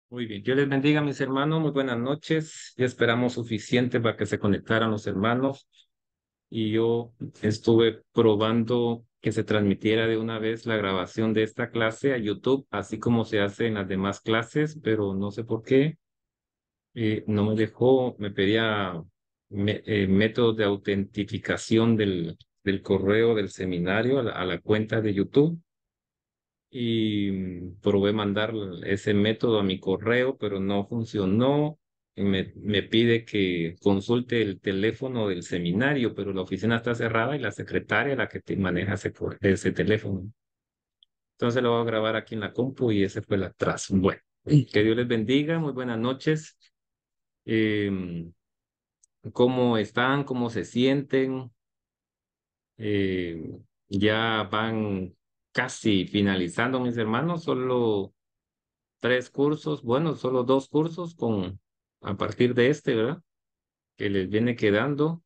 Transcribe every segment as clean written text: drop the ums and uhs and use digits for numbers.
Muy bien, Dios les bendiga, mis hermanos. Muy buenas noches. Ya esperamos suficiente para que se conectaran los hermanos. Y yo estuve probando que se transmitiera de una vez la grabación de esta clase a YouTube, así como se hace en las demás clases, pero no sé por qué. No me dejó, me pedía métodos de autentificación del correo del seminario a la cuenta de YouTube y probé mandar ese método a mi correo, pero no funcionó. Y me pide que consulte el teléfono del seminario, pero la oficina está cerrada y la secretaria es la que te maneja ese teléfono. Entonces lo voy a grabar aquí en la compu y ese fue el atraso. Bueno, que Dios les bendiga, muy buenas noches. Em, ¿Cómo están? ¿Cómo se sienten? Eh, ya van casi finalizando, mis hermanos, solo tres cursos, bueno, solo dos cursos a partir de este, ¿verdad? Que les viene quedando.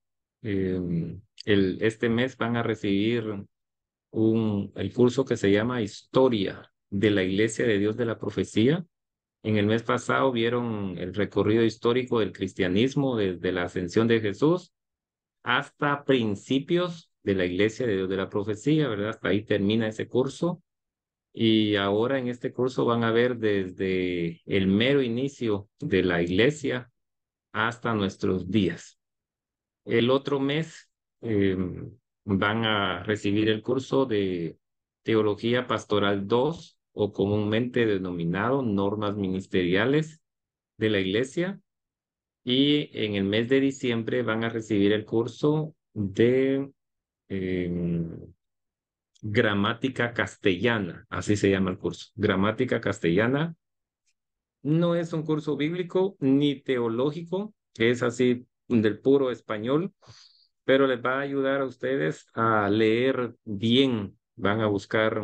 Este mes van a recibir el curso que se llama Historia de la Iglesia de Dios de la Profecía. En el mes pasado vieron el recorrido histórico del cristianismo desde la ascensión de Jesús hasta principios de la Iglesia de Dios de la Profecía, ¿verdad? Hasta ahí termina ese curso. Y ahora en este curso van a ver desde el mero inicio de la iglesia hasta nuestros días. El otro mes eh, van a recibir el curso de Teología Pastoral 2 o comúnmente denominado Normas Ministeriales de la Iglesia. Y en el mes de diciembre van a recibir el curso de Gramática Castellana, así se llama el curso. Gramática Castellana. No es un curso bíblico ni teológico, es así del puro español, pero les va a ayudar a ustedes a leer bien. Van a buscar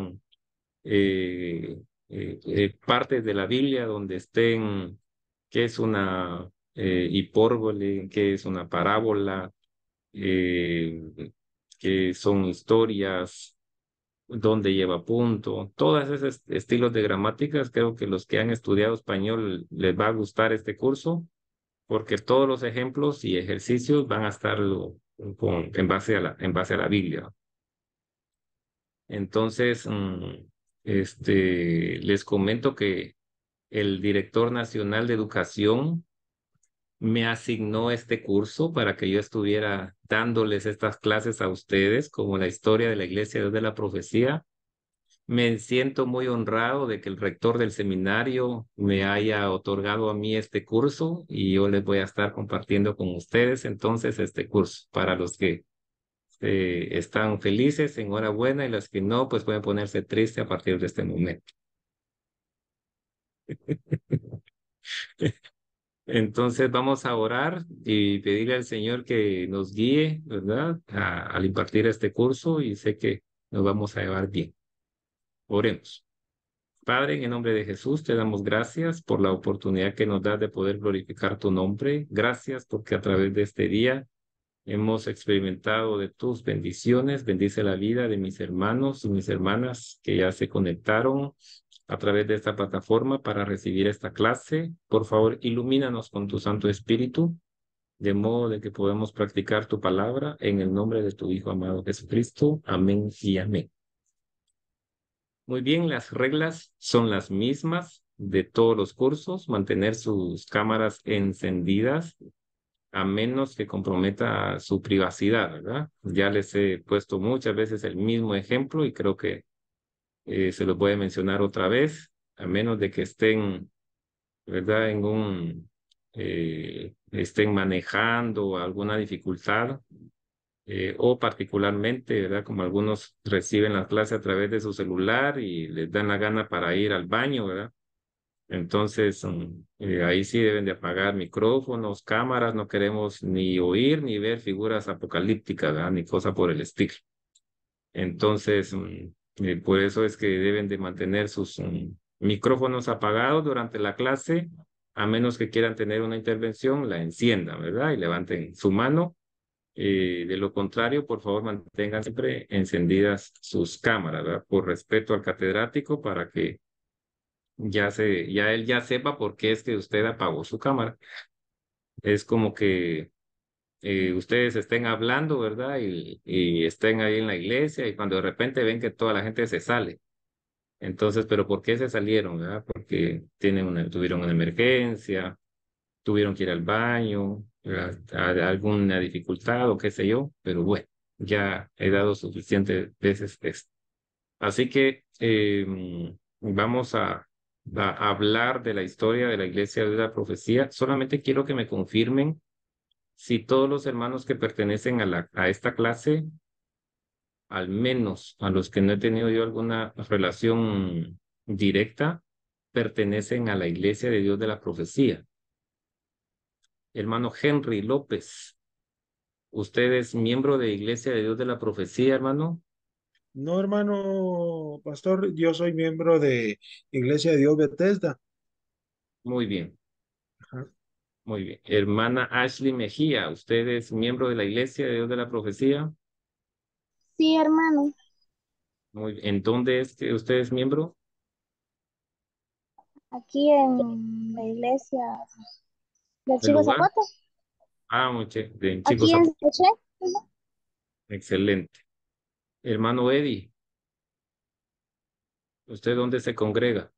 partes de la Biblia donde estén qué es una hipérbole, qué es una parábola, eh, qué son historias, dónde lleva punto, todos esos estilos de gramáticas. Creo que los que han estudiado español les va a gustar este curso porque todos los ejemplos y ejercicios van a estar en base a la Biblia. Entonces, les comento que el director nacional de educación me asignó este curso para que yo estuviera dándoles estas clases a ustedes, como la historia de la Iglesia de Dios de la Profecía. Me siento muy honrado de que el rector del seminario me haya otorgado a mí este curso y yo les voy a estar compartiendo con ustedes entonces este curso. Para los que están felices, enhorabuena, y los que no, pues pueden ponerse tristes a partir de este momento. Entonces vamos a orar y pedirle al Señor que nos guíe, ¿verdad? Al impartir este curso y sé que nos vamos a llevar bien. Oremos. Padre, en el nombre de Jesús, te damos gracias por la oportunidad que nos das de poder glorificar tu nombre. Gracias porque a través de este día hemos experimentado de tus bendiciones. Bendice la vida de mis hermanos y mis hermanas que ya se conectaron a través de esta plataforma para recibir esta clase. Por favor, ilumínanos con tu Santo Espíritu, de modo de que podamos practicar tu palabra en el nombre de tu Hijo amado Jesucristo. Amén y amén. Muy bien, las reglas son las mismas de todos los cursos: mantener sus cámaras encendidas a menos que comprometa su privacidad, ¿verdad? Ya les he puesto muchas veces el mismo ejemplo y creo que se los voy a mencionar otra vez, a menos de que estén, ¿verdad? Estén manejando alguna dificultad, o particularmente, ¿verdad? Como algunos reciben la clase a través de su celular y les dan la gana para ir al baño, ¿verdad? Entonces, ahí sí deben de apagar micrófonos, cámaras. No queremos ni oír ni ver figuras apocalípticas, ¿verdad? Ni cosa por el estilo. Entonces, por eso es que deben de mantener sus micrófonos apagados durante la clase, a menos que quieran tener una intervención, la enciendan, ¿verdad? Y levanten su mano. De lo contrario, por favor, mantengan siempre encendidas sus cámaras, ¿verdad? Por respeto al catedrático, para que ya él ya sepa por qué es que usted apagó su cámara. Es como que ustedes estén hablando, ¿verdad? Y estén ahí en la iglesia y cuando de repente ven que toda la gente se sale. Entonces, ¿pero por qué se salieron, verdad? Porque tuvieron una emergencia, tuvieron que ir al baño, ¿verdad? Alguna dificultad o qué sé yo, pero bueno, ya he dado suficientes veces esto. Así que vamos a hablar de la historia de la Iglesia de la Profecía. Solamente quiero que me confirmen si todos los hermanos que pertenecen a esta clase, al menos a los que no he tenido yo alguna relación directa, pertenecen a la Iglesia de Dios de la Profecía. Hermano Henry López, ¿usted es miembro de Iglesia de Dios de la Profecía, hermano? No, hermano pastor, yo soy miembro de Iglesia de Dios Bethesda. Muy bien, Ajá. muy bien. Hermana Ashley Mejía, ¿usted es miembro de la Iglesia de Dios de la Profecía? Sí, hermano, Muy bien. ¿En dónde es que usted es miembro? aquí en la iglesia del ¿El Chico lugar? Zapote, Ah, bien, aquí chicos, en Saché. excelente. Hermano Eddie, ¿usted dónde se congrega?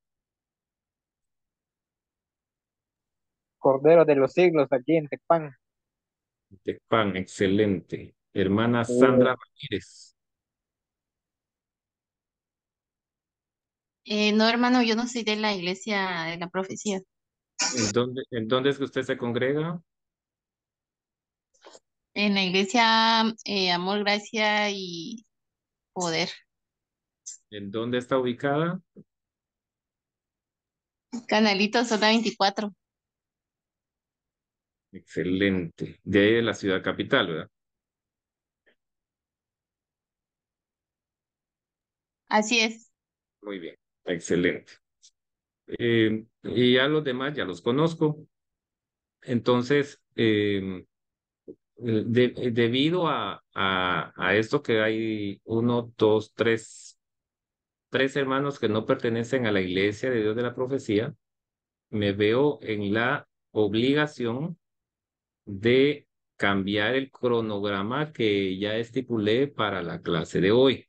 Cordero de los Siglos aquí en Tecpan. Tecpan, excelente. Hermana Eh, Sandra Ramírez, No, hermano, yo no soy de la iglesia de la profecía. ¿en dónde es que usted se congrega? En la iglesia Amor, Gracia y Poder. ¿En dónde está ubicada? Canalito Zona 24. Excelente. De ahí de la ciudad capital, ¿verdad? Así es. Muy bien, excelente. Y a los demás ya los conozco. Entonces, debido a esto que hay uno, dos, tres hermanos que no pertenecen a la Iglesia de Dios de la Profecía, me veo en la obligación de cambiar el cronograma que ya estipulé para la clase de hoy.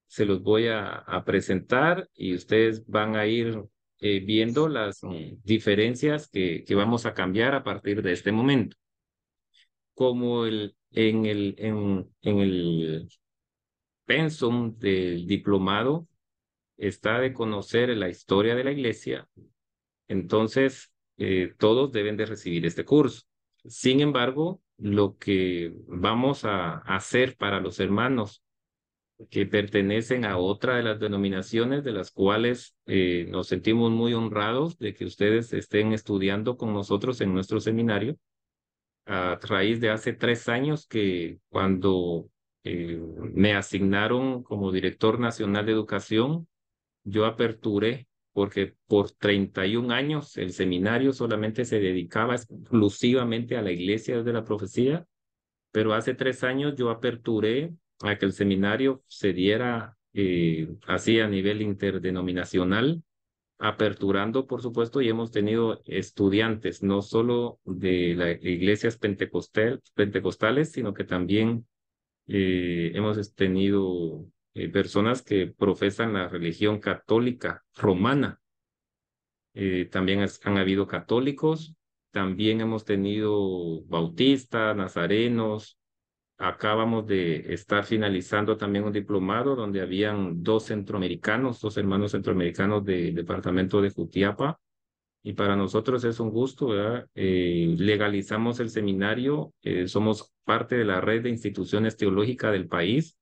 Se los voy a presentar y ustedes van a ir viendo las diferencias que vamos a cambiar a partir de este momento. Como en el pensum del diplomado está de conocer la historia de la iglesia, entonces todos deben de recibir este curso. Sin embargo, lo que vamos a hacer para los hermanos que pertenecen a otra de las denominaciones de las cuales nos sentimos muy honrados de que ustedes estén estudiando con nosotros en nuestro seminario, a raíz de hace 3 años que cuando me asignaron como director nacional de educación, yo aperturé, porque por 31 años el seminario solamente se dedicaba exclusivamente a la iglesia de la profecía, pero hace 3 años yo aperturé a que el seminario se diera así a nivel interdenominacional, aperturando, por supuesto, y hemos tenido estudiantes, no solo de las iglesias pentecostales, sino que también hemos tenido personas que profesan la religión católica romana. También han habido católicos, también hemos tenido bautistas, nazarenos. Acabamos de estar finalizando también un diplomado donde habían dos centroamericanos, dos hermanos centroamericanos del departamento de Jutiapa. Y para nosotros es un gusto, ¿verdad? Legalizamos el seminario, somos parte de la red de instituciones teológicas del país,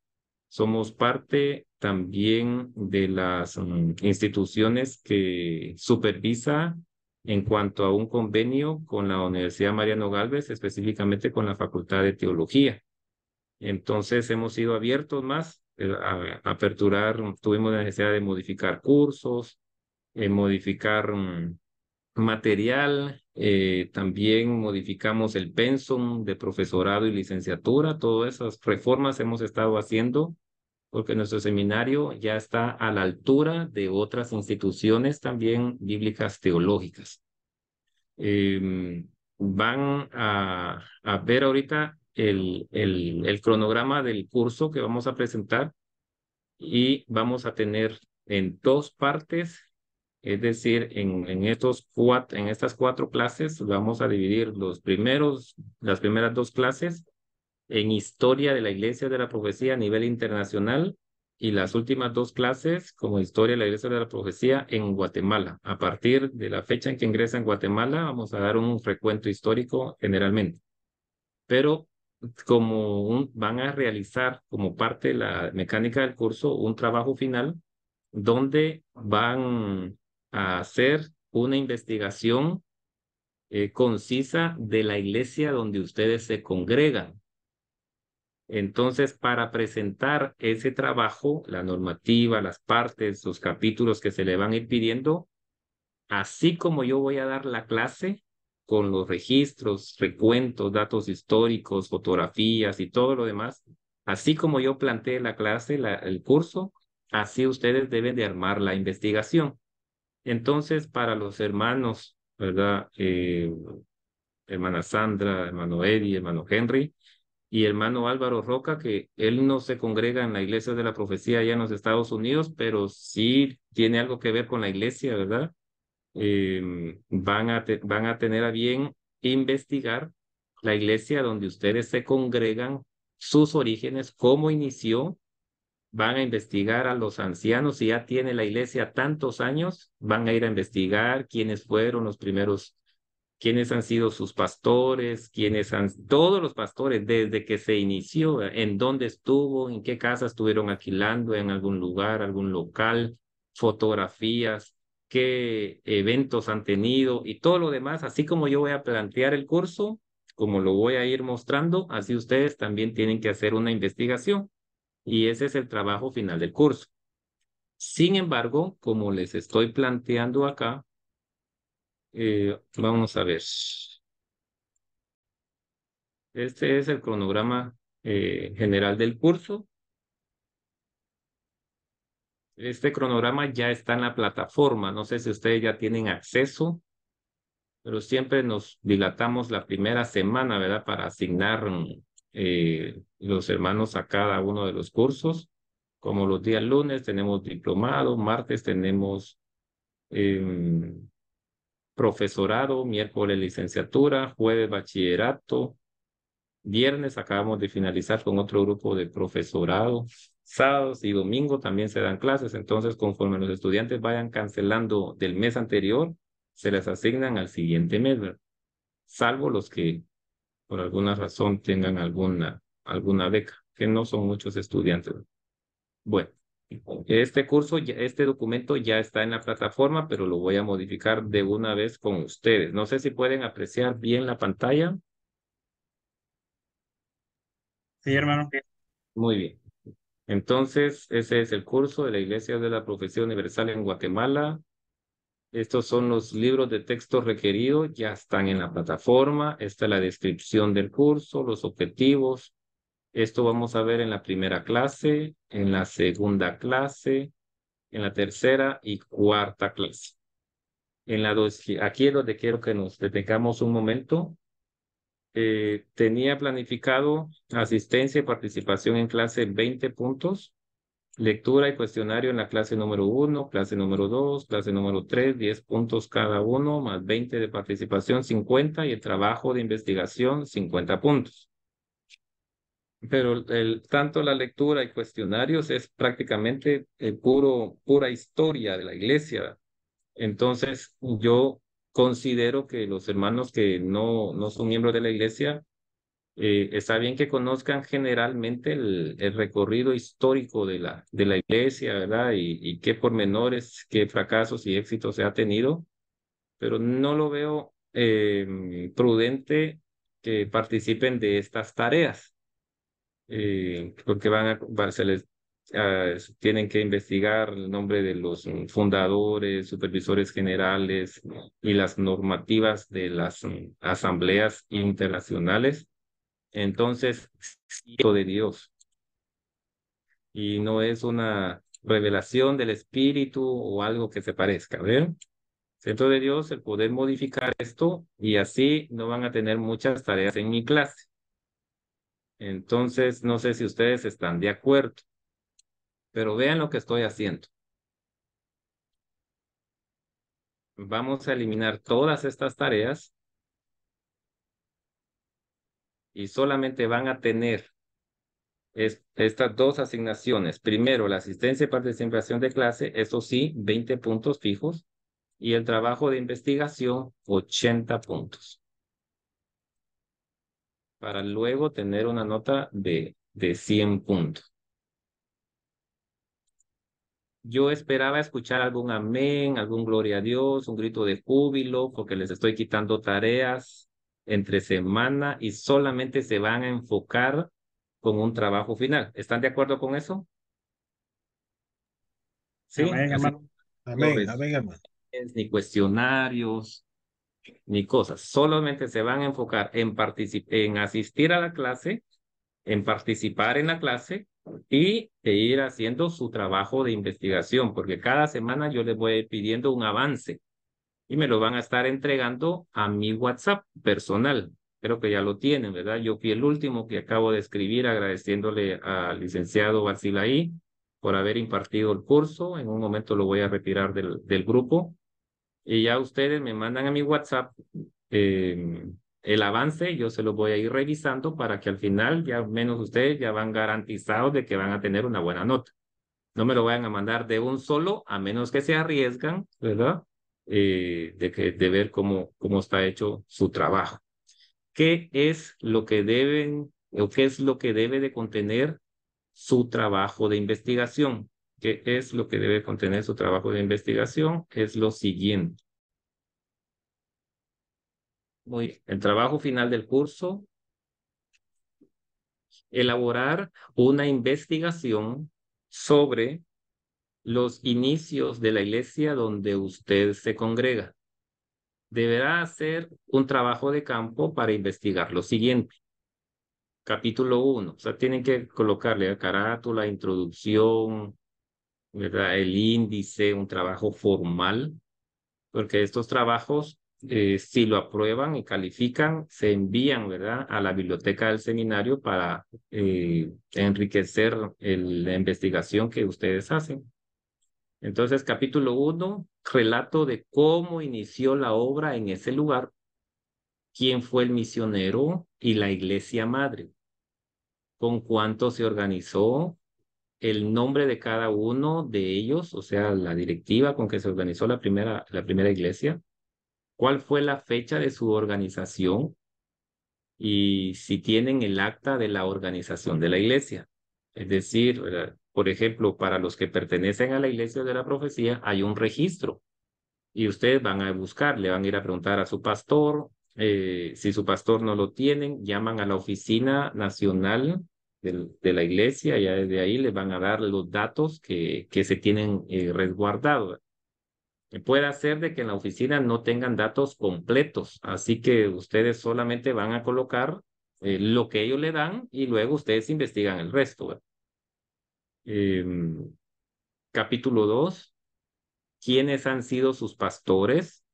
somos parte también de las instituciones que supervisa en cuanto a un convenio con la Universidad Mariano Gálvez, específicamente con la Facultad de Teología. Entonces hemos sido abiertos más a aperturar, tuvimos la necesidad de modificar cursos, modificar material, también modificamos el pensum de profesorado y licenciatura, todas esas reformas hemos estado haciendo porque nuestro seminario ya está a la altura de otras instituciones también bíblicas teológicas. Van a ver ahorita el cronograma del curso que vamos a presentar y vamos a tener en dos partes, es decir, en estas cuatro clases vamos a dividir las primeras dos clases en historia de la Iglesia de la Profecía a nivel internacional y las últimas dos clases como historia de la Iglesia de la Profecía en Guatemala. A partir de la fecha en que ingresa en Guatemala, vamos a dar un recuento histórico generalmente. Pero van a realizar como parte de la mecánica del curso un trabajo final donde van a hacer una investigación concisa de la iglesia donde ustedes se congregan. Entonces, para presentar ese trabajo, la normativa, las partes, los capítulos que se le van a ir pidiendo, así como yo voy a dar la clase con los registros, recuentos, datos históricos, fotografías y todo lo demás, así como yo planteé la clase, el curso, así ustedes deben de armar la investigación. Entonces, para los hermanos, ¿verdad? Hermana Sandra, hermano Eddie, hermano Henry, y hermano Álvaro Roca, que él no se congrega en la Iglesia de la Profecía allá en los Estados Unidos, pero sí tiene algo que ver con la iglesia, ¿verdad? Van a tener a bien investigar la iglesia donde ustedes se congregan, sus orígenes, cómo inició, van a investigar a los ancianos, si ya tiene la iglesia tantos años, van a ir a investigar quiénes fueron los primeros, quiénes han sido sus pastores, todos los pastores desde que se inició, en dónde estuvo, en qué casa estuvieron alquilando, en algún lugar, algún local, fotografías, qué eventos han tenido y todo lo demás, así como yo voy a plantear el curso, como lo voy a ir mostrando, así ustedes también tienen que hacer una investigación y ese es el trabajo final del curso. Sin embargo, como les estoy planteando acá, vamos a ver. Este es el cronograma general del curso. Este cronograma ya está en la plataforma. No sé si ustedes ya tienen acceso, pero siempre nos dilatamos la primera semana, ¿verdad? Para asignar los hermanos a cada uno de los cursos. Como los días lunes tenemos diplomado, martes tenemos profesorado, miércoles licenciatura, jueves bachillerato, viernes acabamos de finalizar con otro grupo de profesorado. Sábados y domingo también se dan clases, entonces conforme los estudiantes vayan cancelando del mes anterior, se les asignan al siguiente mes, ¿verdad? Salvo los que por alguna razón tengan alguna beca, que no son muchos estudiantes. Bueno, este documento ya está en la plataforma, pero lo voy a modificar de una vez con ustedes. No sé si pueden apreciar bien la pantalla. Sí, hermano. Muy bien. Entonces, ese es el curso de la Iglesia de la Profecía Universal en Guatemala. Estos son los libros de texto requeridos, ya están en la plataforma. Esta es la descripción del curso, los objetivos. Esto vamos a ver en la primera clase, en la segunda clase, en la tercera y cuarta clase. Aquí es donde quiero que nos detengamos un momento. Tenía planificado asistencia y participación en clase 20 puntos. Lectura y cuestionario en la clase número 1, clase número 2, clase número 3, 10 puntos cada uno, más 20 de participación, 50, y el trabajo de investigación, 50 puntos. Pero tanto la lectura y cuestionarios es prácticamente pura historia de la iglesia. Entonces, yo considero que los hermanos que no son miembros de la iglesia, está bien que conozcan generalmente el recorrido histórico de la iglesia, ¿verdad? Y qué pormenores, qué fracasos y éxitos se ha tenido, pero no lo veo prudente que participen de estas tareas, porque tienen que investigar el nombre de los fundadores, supervisores generales y las normativas de las asambleas internacionales. Entonces, Hijo de Dios, y no es una revelación del Espíritu o algo que se parezca, ¿ven? Centro de Dios, el poder modificar esto y así no van a tener muchas tareas en mi clase. Entonces, no sé si ustedes están de acuerdo, pero vean lo que estoy haciendo. Vamos a eliminar todas estas tareas y solamente van a tener estas dos asignaciones. Primero, la asistencia y participación de clase, eso sí, 20 puntos fijos, y el trabajo de investigación, 80 puntos, para luego tener una nota de 100 puntos. Yo esperaba escuchar algún amén, algún gloria a Dios, un grito de júbilo, porque les estoy quitando tareas entre semana y solamente se van a enfocar con un trabajo final. ¿Están de acuerdo con eso? Sí, Amén, así hermano. no Amén, resúmenes, amén, hermano. ni cuestionarios, ni cosas. Solamente se van a enfocar en asistir a la clase, en participar en la clase y ir haciendo su trabajo de investigación, porque cada semana yo les voy a ir pidiendo un avance y me lo van a estar entregando a mi WhatsApp personal. Creo que ya lo tienen, ¿verdad? Yo fui el último que acabo de escribir agradeciéndole al licenciado Barcilaí por haber impartido el curso. En un momento lo voy a retirar del grupo y ya ustedes me mandan a mi WhatsApp eh, el avance, yo se lo voy a ir revisando para que al final ya al menos ustedes ya van garantizados de que van a tener una buena nota. No me lo vayan a mandar de un solo, a menos que se arriesgan, ¿verdad? De ver cómo está hecho su trabajo. ¿Qué es lo que deben o qué es lo que debe de contener su trabajo de investigación? ¿Qué es lo que debe contener su trabajo de investigación? Es lo siguiente. Muy bien. El trabajo final del curso, elaborar una investigación sobre los inicios de la iglesia donde usted se congrega. Deberá hacer un trabajo de campo para investigar lo siguiente. Capítulo 1. O sea, tienen que colocarle la carátula, introducción, ¿verdad? El índice, un trabajo formal, porque estos trabajos, si lo aprueban y califican, se envían, ¿verdad?, a la biblioteca del seminario para enriquecer la investigación que ustedes hacen. Entonces, capítulo 1, relato de cómo inició la obra en ese lugar, quién fue el misionero y la iglesia madre, con cuánto se organizó, el nombre de cada uno de ellos, o sea, la directiva con que se organizó la primera iglesia, cuál fue la fecha de su organización y si tienen el acta de la organización de la iglesia. Es decir, ¿verdad? Por ejemplo, para los que pertenecen a la iglesia de la profecía, hay un registro y ustedes van a buscar, le van a ir a preguntar a su pastor. Si su pastor no lo tienen, llaman a la oficina nacional de la iglesia, ya desde ahí les van a dar los datos que se tienen resguardados. Puede ser de que en la oficina no tengan datos completos, así que ustedes solamente van a colocar lo que ellos le dan y luego ustedes investigan el resto, ¿verdad? Em, Capítulo 2. ¿Quiénes han sido sus pastores?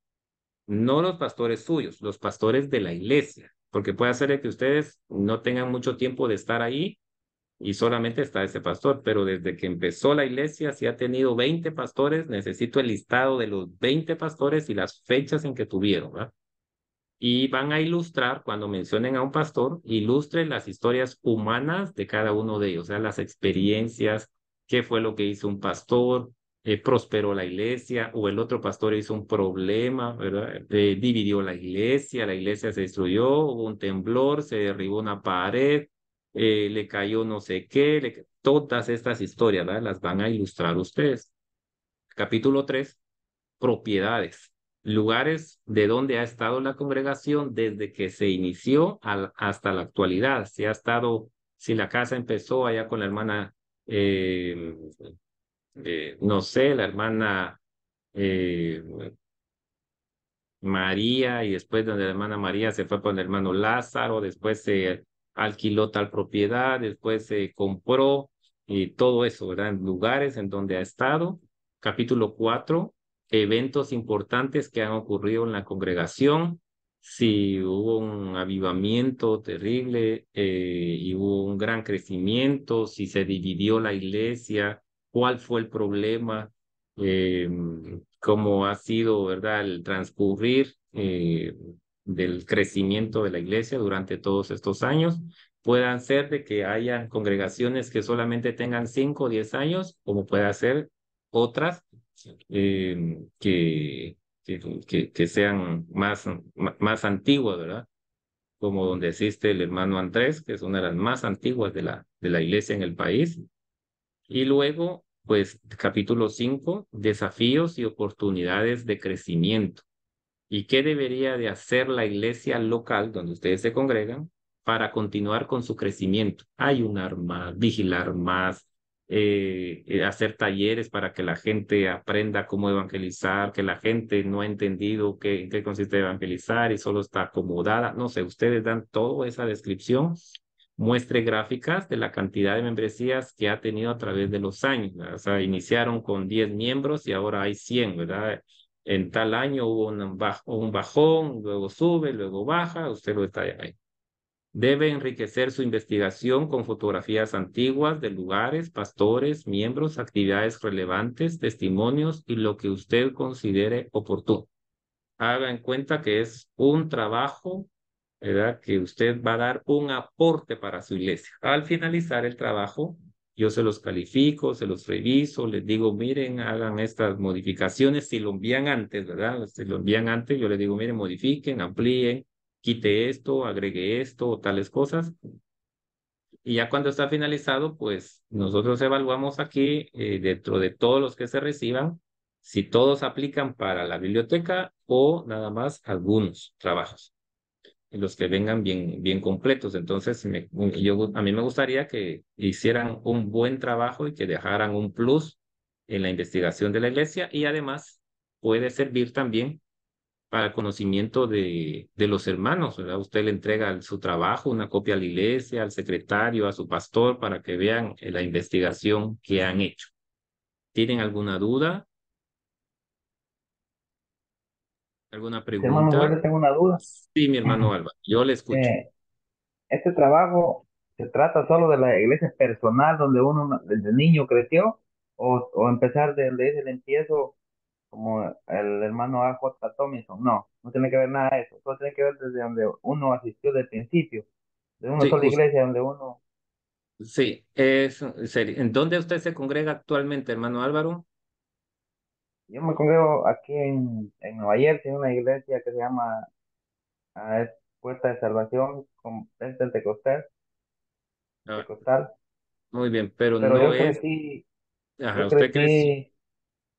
No los pastores suyos, los pastores de la iglesia, porque puede ser de que ustedes no tengan mucho tiempo de estar ahí y solamente está ese pastor, pero desde que empezó la iglesia, si ha tenido 20 pastores, necesito el listado de los 20 pastores y las fechas en que tuvieron, ¿verdad? Y van a ilustrar, cuando mencionen a un pastor, ilustren las historias humanas de cada uno de ellos, o sea, las experiencias, qué fue lo que hizo un pastor, prosperó la iglesia, o el otro pastor hizo un problema, ¿verdad? Dividió la iglesia se destruyó, hubo un temblor, se derribó una pared, le cayó no sé qué, todas estas historias, ¿verdad? Las van a ilustrar ustedes. Capítulo 3, propiedades, lugares de donde ha estado la congregación desde que se inició hasta la actualidad. Si ha estado, si la casa empezó allá con la hermana, eh, no sé, la hermana eh, María, y después donde la hermana María se fue con el hermano Lázaro, después se alquiló tal propiedad, después se compró, y todo eso, ¿verdad? En lugares en donde ha estado. Capítulo 4, eventos importantes que han ocurrido en la congregación, si hubo un avivamiento terrible y hubo un gran crecimiento, si se dividió la iglesia, cuál fue el problema, eh, cómo ha sido, ¿verdad?, el transcurrir del crecimiento de la iglesia durante todos estos años. Puedan ser de que haya congregaciones que solamente tengan 5 o 10 años, como puede ser otras eh, que, que sean más antiguas, ¿verdad? Como donde existe el hermano Andrés, que es una de las más antiguas de la iglesia en el país. Y luego, pues, capítulo 5, desafíos y oportunidades de crecimiento. ¿Y qué debería de hacer la iglesia local donde ustedes se congregan para continuar con su crecimiento? Ayunar más, vigilar más, hacer talleres para que la gente aprenda cómo evangelizar, que la gente no ha entendido en qué consiste evangelizar y solo está acomodada. No sé, ustedes dan toda esa descripción, muestre gráficas de la cantidad de membresías que ha tenido a través de los años, ¿verdad? O sea, iniciaron con 10 miembros y ahora hay 100, ¿verdad? En tal año hubo un bajón, luego sube, luego baja, usted lo está ahí. Debe enriquecer su investigación con fotografías antiguas de lugares, pastores, miembros, actividades relevantes, testimonios y lo que usted considere oportuno. Haga en cuenta que es un trabajo, ¿verdad?, que usted va a dar un aporte para su iglesia. Al finalizar el trabajo, yo se los califico, se los reviso, les digo, miren, hagan estas modificaciones. Si lo envían antes, ¿verdad? Si lo envían antes, yo les digo, miren, modifiquen, amplíen, quite esto, agregue esto o tales cosas. Y ya cuando está finalizado, pues nosotros evaluamos aquí, dentro de todos los que se reciban, si todos aplican para la biblioteca o nada más algunos trabajos, y los que vengan bien completos. Entonces, a mí me gustaría que hicieran un buen trabajo y que dejaran un plus en la investigación de la iglesia, y además puede servir también para el conocimiento de los hermanos, ¿verdad? Usted le entrega su trabajo, una copia a la iglesia, al secretario, a su pastor, para que vean la investigación que han hecho. ¿Tienen alguna duda? ¿Alguna Hermano, yo pregunta? le tengo una duda. Sí, mi hermano Alba, yo le escucho. Eh, ¿Este trabajo se trata solo de la iglesia personal donde uno desde niño creció? ¿O empezar desde el empiezo como el hermano A.J. Tomlinson? No, no tiene que ver nada de eso. Solo tiene que ver desde donde uno asistió del principio, de una Sí, sola iglesia donde uno... sí, ¿en dónde usted se congrega actualmente, hermano Álvaro? Yo me congrego aquí en Nueva Jersey, en una iglesia que se llama es Puerta de Salvación, es Pentecostal, Ah, Pentecostal. muy bien, pero Pero no es, yo ajá, usted creció. crecí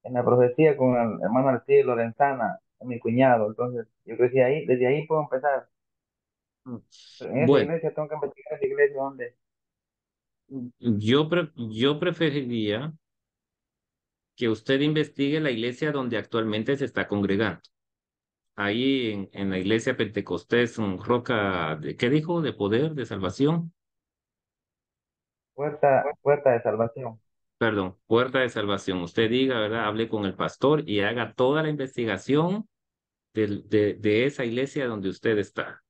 en la profecía con el hermano Alcides Lorenzana, mi cuñado. Entonces, yo crecí ahí, desde ahí puedo empezar. Pero en esa Bueno, iglesia tengo que investigar esa iglesia donde yo preferiría que usted investigue la iglesia donde actualmente se está congregando. Ahí en la iglesia Pentecostés, Roca, ¿qué dijo? De poder, de salvación. puerta de salvación. Perdón, puerta de salvación. Usted diga, ¿verdad? Hable con el pastor y haga toda la investigación de esa iglesia donde usted está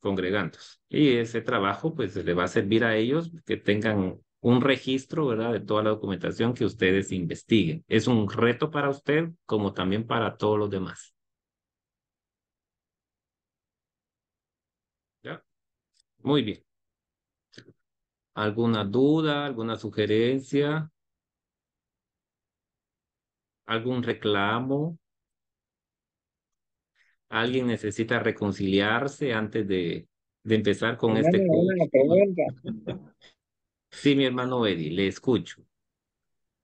congregándose. Y ese trabajo, pues, le va a servir a ellos que tengan un registro, ¿verdad?, de toda la documentación que ustedes investiguen. Es un reto para usted como también para todos los demás. ¿Ya? Muy bien. ¿Alguna duda, alguna sugerencia, algún reclamo? ¿Alguien necesita reconciliarse antes de empezar con Hermano, este curso? una pregunta. Sí, mi hermano Eddie, le escucho.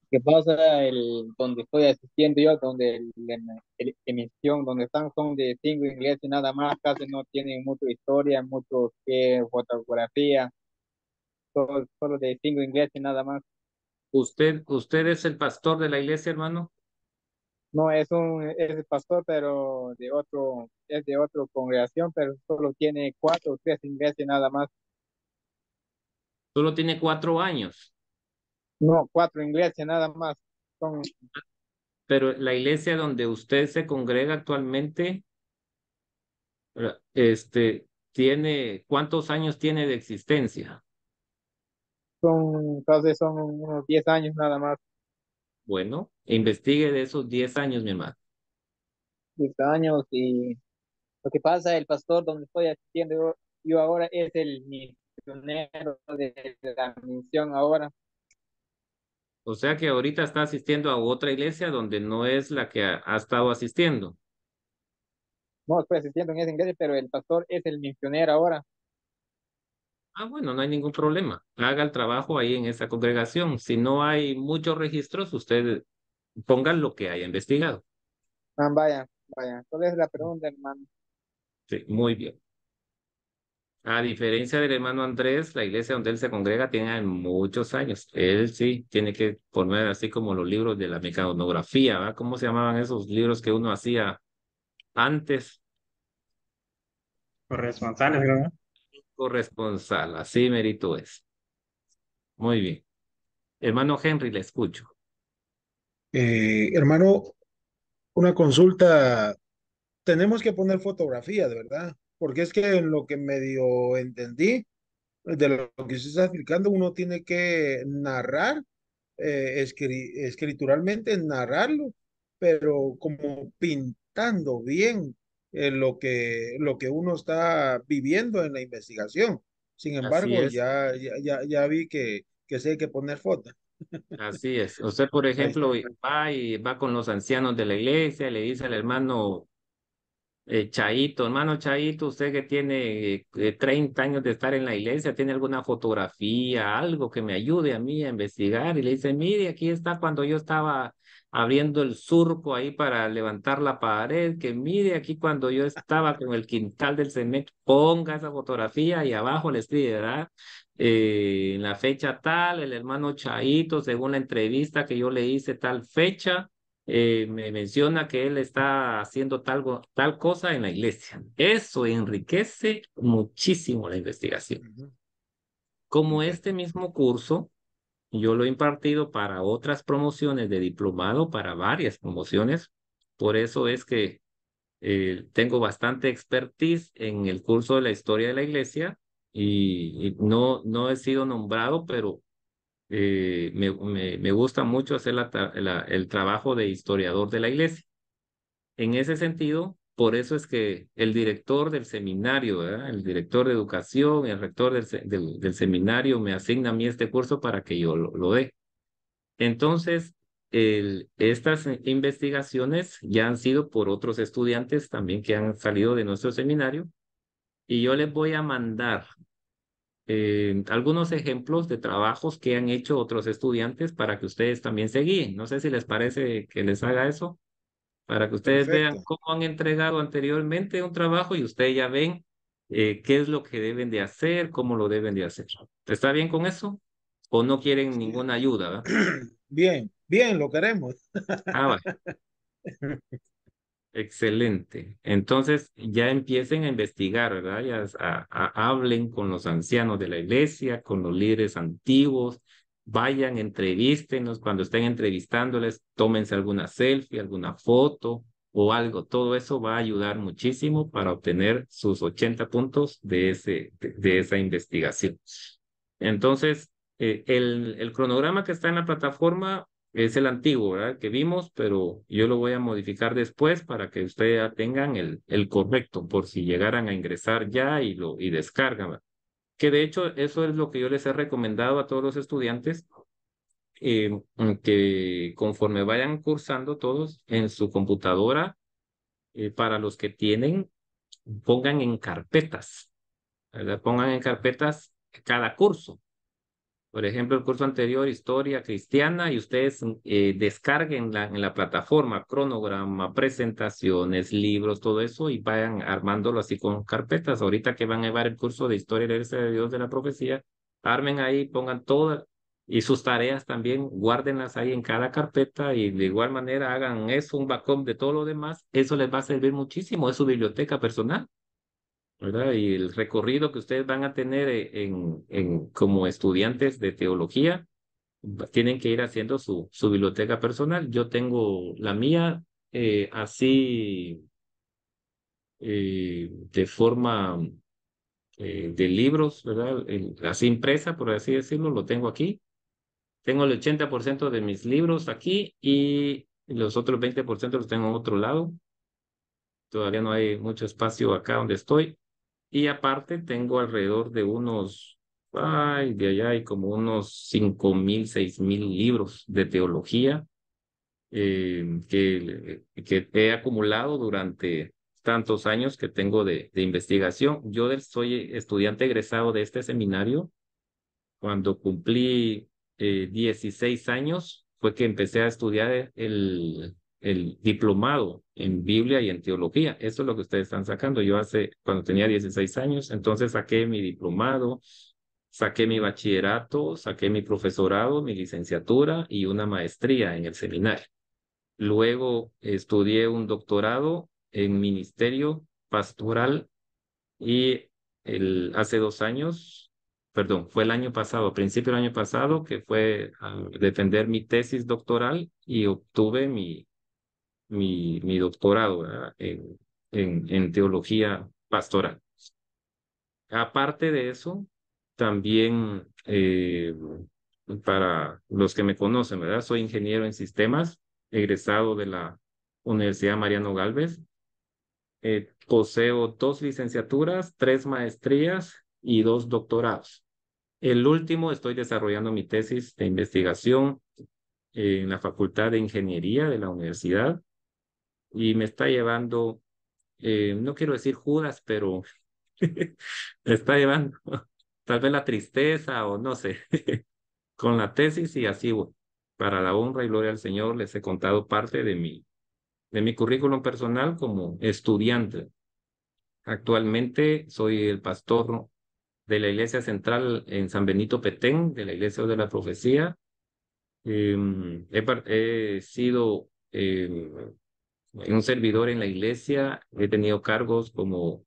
¿Qué pasa donde estoy asistiendo yo, donde emisión, donde están son de 5 inglés y nada más, casi no tienen mucha historia, mucho que fotografía, solo de 5 inglés y nada más. ¿Usted es el pastor de la iglesia, hermano? No es el pastor, pero es de otra congregación, pero solo tiene 4 o 3 ingleses y nada más. Solo tiene 4 años, No, 4 iglesias nada más. Son, pero la iglesia donde usted se congrega actualmente, ¿cuántos años tiene de existencia? entonces son unos 10 años nada más. Bueno, investigue de esos 10 años, mi hermano. 10 años y lo que pasa, el pastor donde estoy asistiendo yo ahora es el misionero de la misión ahora. O sea que ahorita está asistiendo a otra iglesia donde no es la que ha estado asistiendo. No estoy asistiendo en esa iglesia, pero el pastor es el misionero ahora. Ah, bueno, no hay ningún problema. Haga el trabajo ahí en esa congregación. Si no hay muchos registros, usted ponga lo que haya investigado. Ah, vaya, vaya. ¿Cuál es la pregunta, hermano? Sí, muy bien. A diferencia del hermano Andrés, la iglesia donde él se congrega tiene muchos años. Él sí tiene que poner así como los libros de la mecanografía, ¿verdad? ¿Cómo se llamaban esos libros que uno hacía antes? Corresponsales, ¿verdad? Corresponsal, así mérito es. Muy bien. Hermano Henry, le escucho. Hermano, una consulta. Tenemos que poner fotografía, de verdad, porque es que en lo que medio entendí de lo que se está explicando, uno tiene que narrar, escrituralmente narrarlo, pero como pintando bien lo que uno está viviendo en la investigación. Sin Así embargo, es. ya vi que sí hay que poner foto. Así es. Usted, por Ahí ejemplo, está. va con los ancianos de la iglesia, le dice al hermano Chaito, hermano Chaito, usted que tiene 30 años de estar en la iglesia, ¿tiene alguna fotografía, algo que me ayude a mí a investigar? Y le dice, mire, aquí está cuando yo estaba abriendo el surco ahí para levantar la pared, que mire aquí cuando yo estaba con el quintal del cemento, ponga esa fotografía y abajo le escribe, ¿verdad? En la fecha tal, el hermano Chaito, según la entrevista que yo le hice tal fecha me menciona que él está haciendo tal cosa en la iglesia. Eso enriquece muchísimo la investigación. Ujú. Como Ok. este mismo curso, yo lo he impartido para otras promociones de diplomado, para varias promociones. Por eso es que tengo bastante expertise en el curso de la historia de la iglesia y no he sido nombrado, pero me gusta mucho hacer el trabajo de historiador de la iglesia. En ese sentido, por eso es que el director del seminario, ¿verdad? El director de educación, el rector del seminario me asigna a mí este curso para que yo lo dé. Entonces, estas investigaciones ya han sido por otros estudiantes también que han salido de nuestro seminario y yo les voy a mandar algunos ejemplos de trabajos que han hecho otros estudiantes para que ustedes también se guíen. No sé si les parece que les haga eso para que ustedes vean Perfecto. cómo han entregado anteriormente un trabajo y ustedes ya ven qué es lo que deben de hacer, cómo lo deben de hacer. ¿Está bien con eso? ¿O no quieren Sí. ninguna ayuda? ¿Va? Bien, bien, lo queremos. Ah, va, excelente. Entonces ya empiecen a investigar, ¿verdad? Ya hablen con los ancianos de la iglesia, con los líderes antiguos, vayan, entrevístenos. Cuando estén entrevistándoles, tómense alguna selfie, alguna foto o algo. Todo eso va a ayudar muchísimo para obtener sus 80 puntos de esa investigación. Entonces, el cronograma que está en la plataforma es el antiguo, ¿verdad? Que vimos, pero yo lo voy a modificar después para que ustedes ya tengan el correcto, por si llegaran a ingresar ya y descargan, ¿verdad? Que de hecho eso es lo que yo les he recomendado a todos los estudiantes, que conforme vayan cursando todos en su computadora, para los que tienen, pongan en carpetas, ¿verdad? Pongan en carpetas cada curso. Por ejemplo, el curso anterior, Historia Cristiana, y ustedes descarguen en la plataforma cronograma, presentaciones, libros, todo eso, y vayan armándolo así con carpetas. Ahorita que van a llevar el curso de Historia y la Iglesia de Dios de la Profecía, armen ahí, pongan todas, y sus tareas también, guárdenlas ahí en cada carpeta, y de igual manera hagan eso, un backup de todo lo demás. Eso les va a servir muchísimo, es su biblioteca personal. ¿verdad? Y el recorrido que ustedes van a tener como estudiantes de teología, tienen que ir haciendo su biblioteca personal. Yo tengo la mía así de forma de libros, ¿verdad? Así impresa, por así decirlo, lo tengo aquí. Tengo el 80% de mis libros aquí y los otros 20% los tengo en otro lado. Todavía no hay mucho espacio acá donde estoy. Y aparte tengo alrededor de de allá hay como unos 5.000, 6.000 libros de teología que he acumulado durante tantos años que tengo de investigación. Soy estudiante egresado de este seminario. Cuando cumplí 16 años fue que empecé a estudiar el diplomado en Biblia y en teología. Eso es lo que ustedes están sacando. Cuando tenía 16 años, entonces saqué mi diplomado, saqué mi bachillerato, saqué mi profesorado, mi licenciatura y una maestría en el seminario. Luego estudié un doctorado en ministerio pastoral y hace 2 años, perdón, fue el año pasado, a principio del año pasado, que fue a defender mi tesis doctoral y obtuve mi doctorado, ¿verdad? En teología pastoral. Aparte de eso, también para los que me conocen, ¿verdad? Soy ingeniero en sistemas, egresado de la Universidad Mariano Galvez. Poseo 2 licenciaturas, 3 maestrías y 2 doctorados. El último, estoy desarrollando mi tesis de investigación en la Facultad de Ingeniería de la universidad y me está llevando, no quiero decir Judas, pero me está llevando tal vez la tristeza o no sé, con la tesis y así, bueno, para la honra y gloria del Señor, les he contado parte de mi currículum personal como estudiante. Actualmente soy el pastor de la Iglesia Central en San Benito Petén, de la Iglesia de la Profecía. He sido un servidor en la iglesia, he tenido cargos como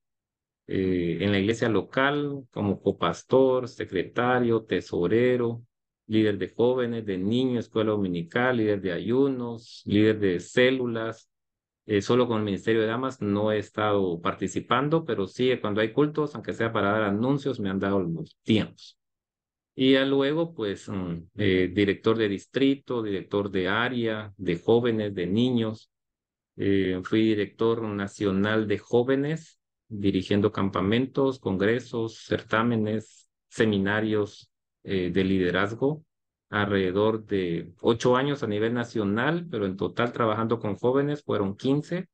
en la iglesia local, como copastor, secretario, tesorero, líder de jóvenes, de niños, escuela dominical, líder de ayunos, líder de células. Solo con el Ministerio de Damas no he estado participando, pero sí cuando hay cultos, aunque sea para dar anuncios, me han dado los tiempos. Y ya luego, pues, director de distrito, director de área, de jóvenes, de niños. Fui director nacional de jóvenes, dirigiendo campamentos, congresos, certámenes, seminarios de liderazgo, alrededor de 8 años a nivel nacional, pero en total trabajando con jóvenes fueron 15.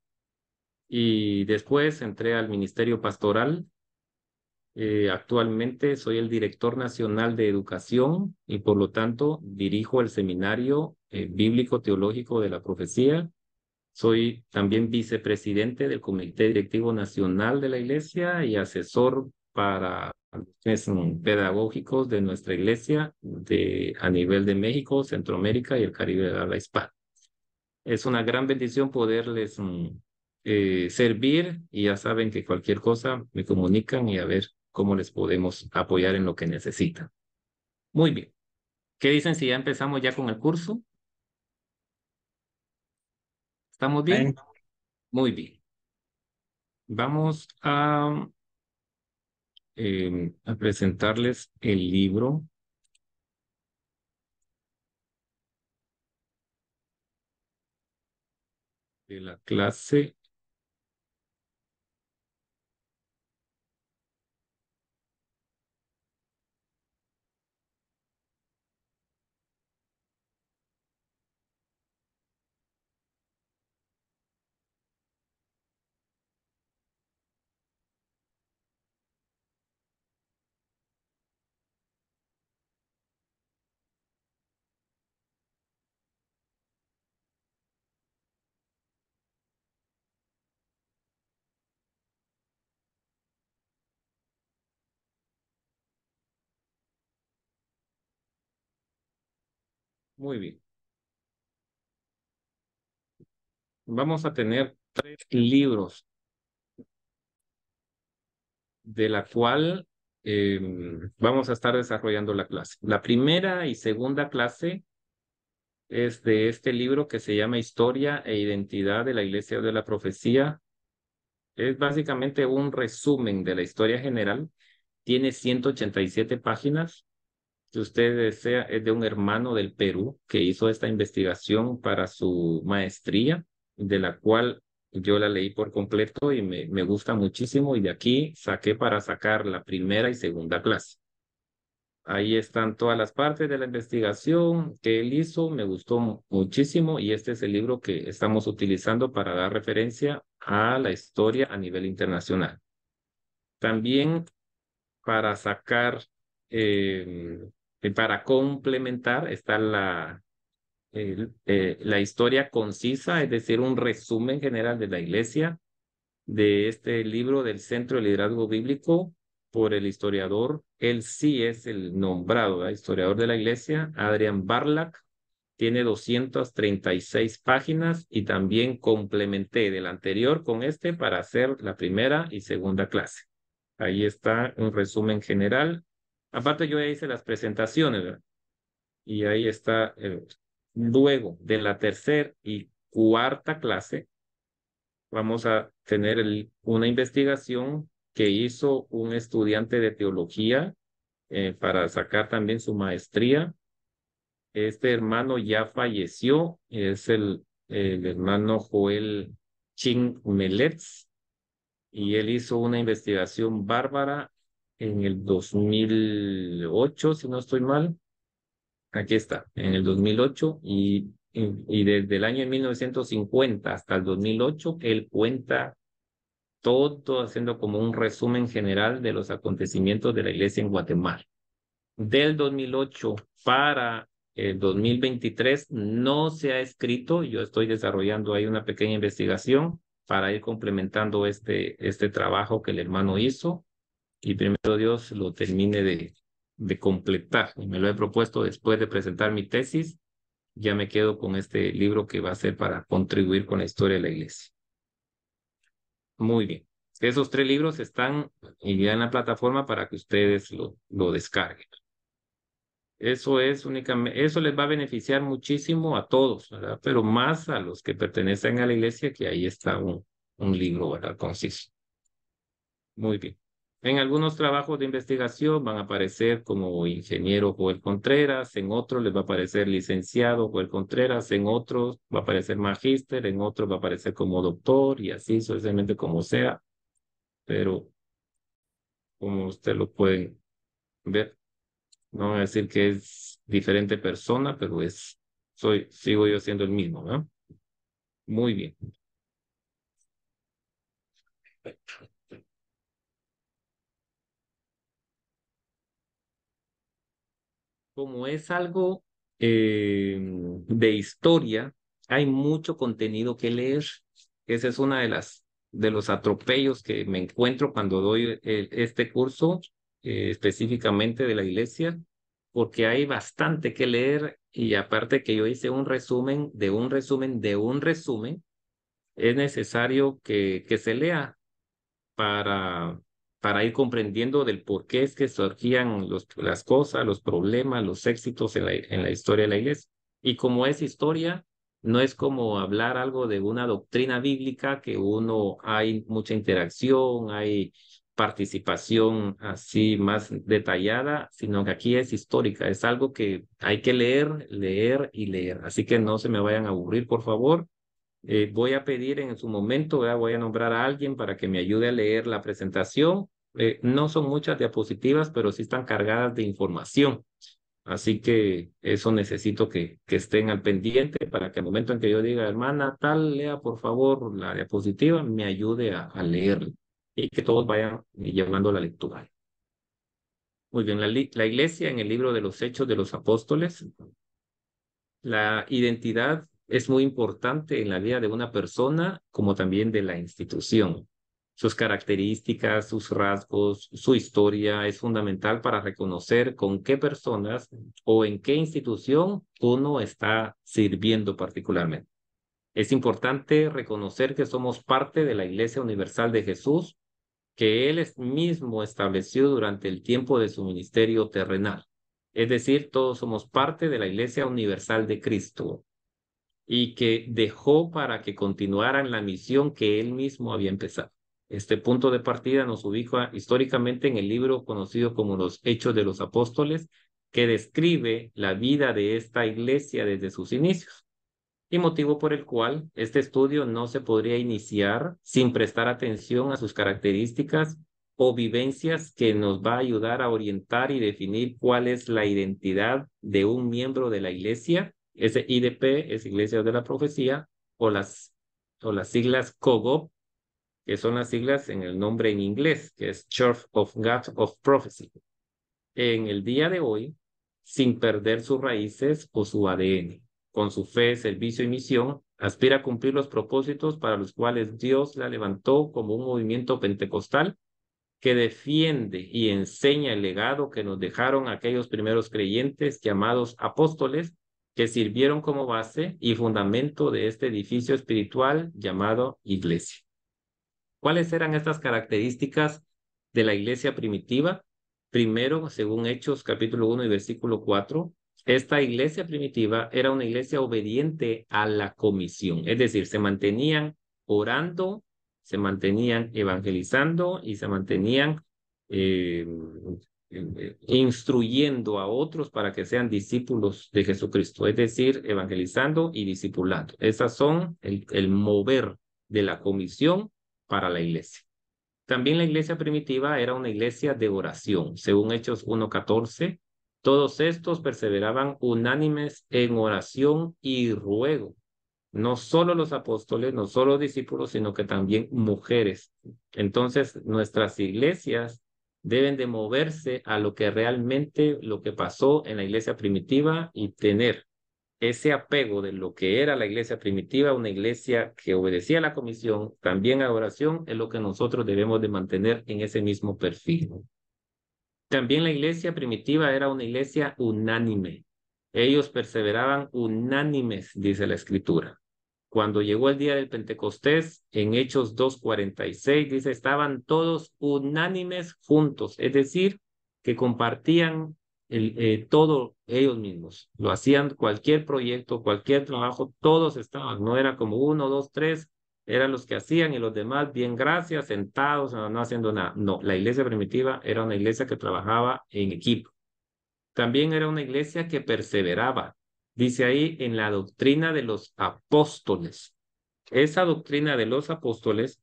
Y después entré al Ministerio Pastoral. Actualmente soy el director nacional de educación y por lo tanto dirijo el seminario bíblico teológico de la profecía. Soy también vicepresidente del Comité Directivo Nacional de la Iglesia y asesor para pedagógicos de nuestra iglesia a nivel de México, Centroamérica y el Caribe de habla hispana. Es una gran bendición poderles servir y ya saben que cualquier cosa me comunican y a ver cómo les podemos apoyar en lo que necesitan. Muy bien. ¿Qué dicen si ya empezamos ya con el curso? ¿Estamos bien? Amén. Muy bien. Vamos a presentarles el libro de la clase. Muy bien. Vamos a tener 3 libros de la cual vamos a estar desarrollando la clase. La primera y segunda clase es de este libro que se llama Historia e Identidad de la Iglesia de la Profecía. Es básicamente un resumen de la historia general. Tiene 187 páginas. Si usted desea, es de un hermano del Perú que hizo esta investigación para su maestría, de la cual yo la leí por completo y me gusta muchísimo. Y de aquí saqué para sacar la primera y segunda clase. Ahí están todas las partes de la investigación que él hizo, me gustó muchísimo y este es el libro que estamos utilizando para dar referencia a la historia a nivel internacional. También para sacar, para complementar, está la historia concisa, es decir, un resumen general de la iglesia de este libro del Centro de Liderazgo Bíblico por el historiador, él sí es el nombrado, ¿verdad?, historiador de la iglesia, Adrian Barlack. Tiene 236 páginas y también complementé del anterior con este para hacer la primera y segunda clase. Ahí está un resumen general. Aparte yo ya hice las presentaciones, ¿verdad? Y ahí está. Luego de la tercera y cuarta clase, vamos a tener una investigación que hizo un estudiante de teología para sacar también su maestría. Este hermano ya falleció, es el hermano Joel Chin Meletz, y él hizo una investigación bárbara en el 2008, si no estoy mal. Aquí está, en el 2008, y desde el año 1950 hasta el 2008, él cuenta todo haciendo como un resumen general de los acontecimientos de la iglesia en Guatemala. Del 2008 para el 2023 no se ha escrito, yo estoy desarrollando ahí una pequeña investigación para ir complementando este trabajo que el hermano hizo y primero Dios lo termine de completar. Y me lo he propuesto después de presentar mi tesis, ya me quedo con este libro que va a ser para contribuir con la historia de la iglesia. Muy bien. Esos 3 libros están ya en la plataforma para que ustedes lo descarguen. Eso es únicamente, eso les va a beneficiar muchísimo a todos, ¿verdad? Pero más a los que pertenecen a la iglesia, que ahí está un libro, ¿verdad?, conciso. Muy bien. En algunos trabajos de investigación van a aparecer como ingeniero Joel Contreras, en otros les va a aparecer licenciado Joel Contreras, en otros va a aparecer magíster, en otros va a aparecer como doctor y así sucesivamente como sea, pero como usted lo puede ver, no voy a decir que es diferente persona, pero sigo yo siendo el mismo, ¿no? Muy bien. Como es algo de historia, hay mucho contenido que leer. Ese es una de los atropellos que me encuentro cuando doy este curso, específicamente de la iglesia, porque hay bastante que leer y aparte que yo hice un resumen de un resumen de un resumen, es necesario que se lea para, para ir comprendiendo del por qué es que surgían las cosas, los problemas, los éxitos en la historia de la iglesia. Y como es historia, no es como hablar algo de una doctrina bíblica que hay mucha interacción, hay participación así más detallada, sino que aquí es histórica, es algo que hay que leer, leer y leer. Así que no se me vayan a aburrir, por favor. Voy a pedir en su momento, ¿verdad? Voy a nombrar a alguien para que me ayude a leer la presentación. No son muchas diapositivas, pero sí están cargadas de información. Así que eso necesito que estén al pendiente para que al momento en que yo diga, hermana, tal, lea por favor la diapositiva, me ayude a leer y que todos vayan llevando la lectura. Muy bien, la iglesia en el libro de los Hechos de los Apóstoles. La identidad es muy importante en la vida de una persona como también de la institución. Sus características, sus rasgos, su historia es fundamental para reconocer con qué personas o en qué institución uno está sirviendo particularmente. Es importante reconocer que somos parte de la Iglesia Universal de Jesús, que él mismo estableció durante el tiempo de su ministerio terrenal. Es decir, todos somos parte de la Iglesia Universal de Cristo y que dejó para que continuaran la misión que él mismo había empezado. Este punto de partida nos ubica históricamente en el libro conocido como los Hechos de los Apóstoles, que describe la vida de esta iglesia desde sus inicios, y motivo por el cual este estudio no se podría iniciar sin prestar atención a sus características o vivencias que nos va a ayudar a orientar y definir cuál es la identidad de un miembro de la iglesia. Ese IDP es Iglesia de la Profecía, o las siglas COGOP, que son las siglas en el nombre en inglés, que es Church of God of Prophecy. En el día de hoy, sin perder sus raíces o su ADN. Con su fe, servicio y misión, aspira a cumplir los propósitos para los cuales Dios la levantó como un movimiento pentecostal que defiende y enseña el legado que nos dejaron aquellos primeros creyentes llamados apóstoles, que sirvieron como base y fundamento de este edificio espiritual llamado iglesia. ¿Cuáles eran estas características de la iglesia primitiva? Primero, según Hechos capítulo 1 y versículo 4, esta iglesia primitiva era una iglesia obediente a la comisión, es decir, se mantenían orando, se mantenían evangelizando y se mantenían instruyendo a otros para que sean discípulos de Jesucristo, es decir, evangelizando y discipulando. Esas son el mover de la comisión para la iglesia. También la iglesia primitiva era una iglesia de oración. Según Hechos 1:14, todos estos perseveraban unánimes en oración y ruego. No solo los apóstoles, no solo discípulos, sino que también mujeres. Entonces, nuestras iglesias deben de moverse a lo que realmente lo que pasó en la iglesia primitiva y tener ese apego de lo que era la iglesia primitiva, una iglesia que obedecía a la comisión, también a oración, es lo que nosotros debemos de mantener en ese mismo perfil. También la iglesia primitiva era una iglesia unánime. Ellos perseveraban unánimes, dice la Escritura. Cuando llegó el día del Pentecostés, en Hechos 2:46, dice, estaban todos unánimes juntos, es decir, que compartían todo ellos mismos. Lo hacían cualquier proyecto, cualquier trabajo, todos estaban, no era como uno, dos, tres, eran los que hacían y los demás, bien, gracias, sentados, no haciendo nada. No, la iglesia primitiva era una iglesia que trabajaba en equipo. También era una iglesia que perseveraba. Dice ahí en la doctrina de los apóstoles. Esa doctrina de los apóstoles,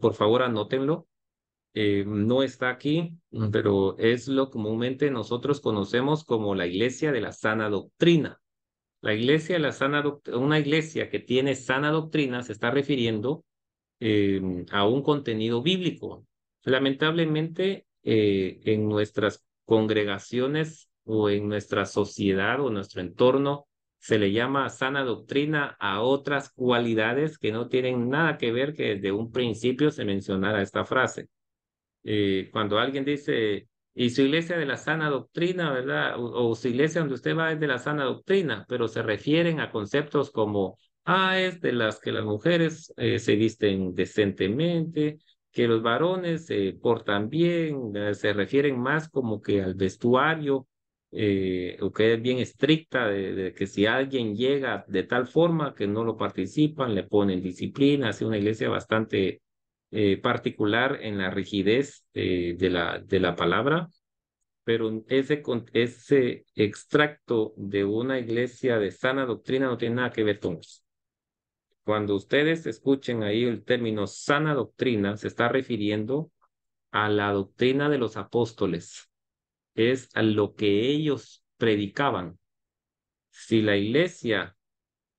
por favor anótenlo, no está aquí, pero es lo comúnmente nosotros conocemos como la iglesia de la sana doctrina. La iglesia de la sana doctrina, una iglesia que tiene sana doctrina se está refiriendo a un contenido bíblico. Lamentablemente, en nuestras congregaciones o en nuestra sociedad o nuestro entorno, se le llama sana doctrina a otras cualidades que no tienen nada que ver que desde un principio se mencionara esta frase. Cuando alguien dice, y su iglesia de la sana doctrina, ¿verdad? O su iglesia donde usted va es de la sana doctrina, pero se refieren a conceptos como, es de las que las mujeres se visten decentemente, que los varones se portan bien, se refieren más como que al vestuario, o que es bien estricta, de que si alguien llega de tal forma que no lo participan, le ponen disciplina, así una iglesia bastante particular en la rigidez de la palabra, pero ese extracto de una iglesia de sana doctrina no tiene nada que ver con eso. Cuando ustedes escuchen ahí el término sana doctrina, se está refiriendo a la doctrina de los apóstoles, es a lo que ellos predicaban. Si la iglesia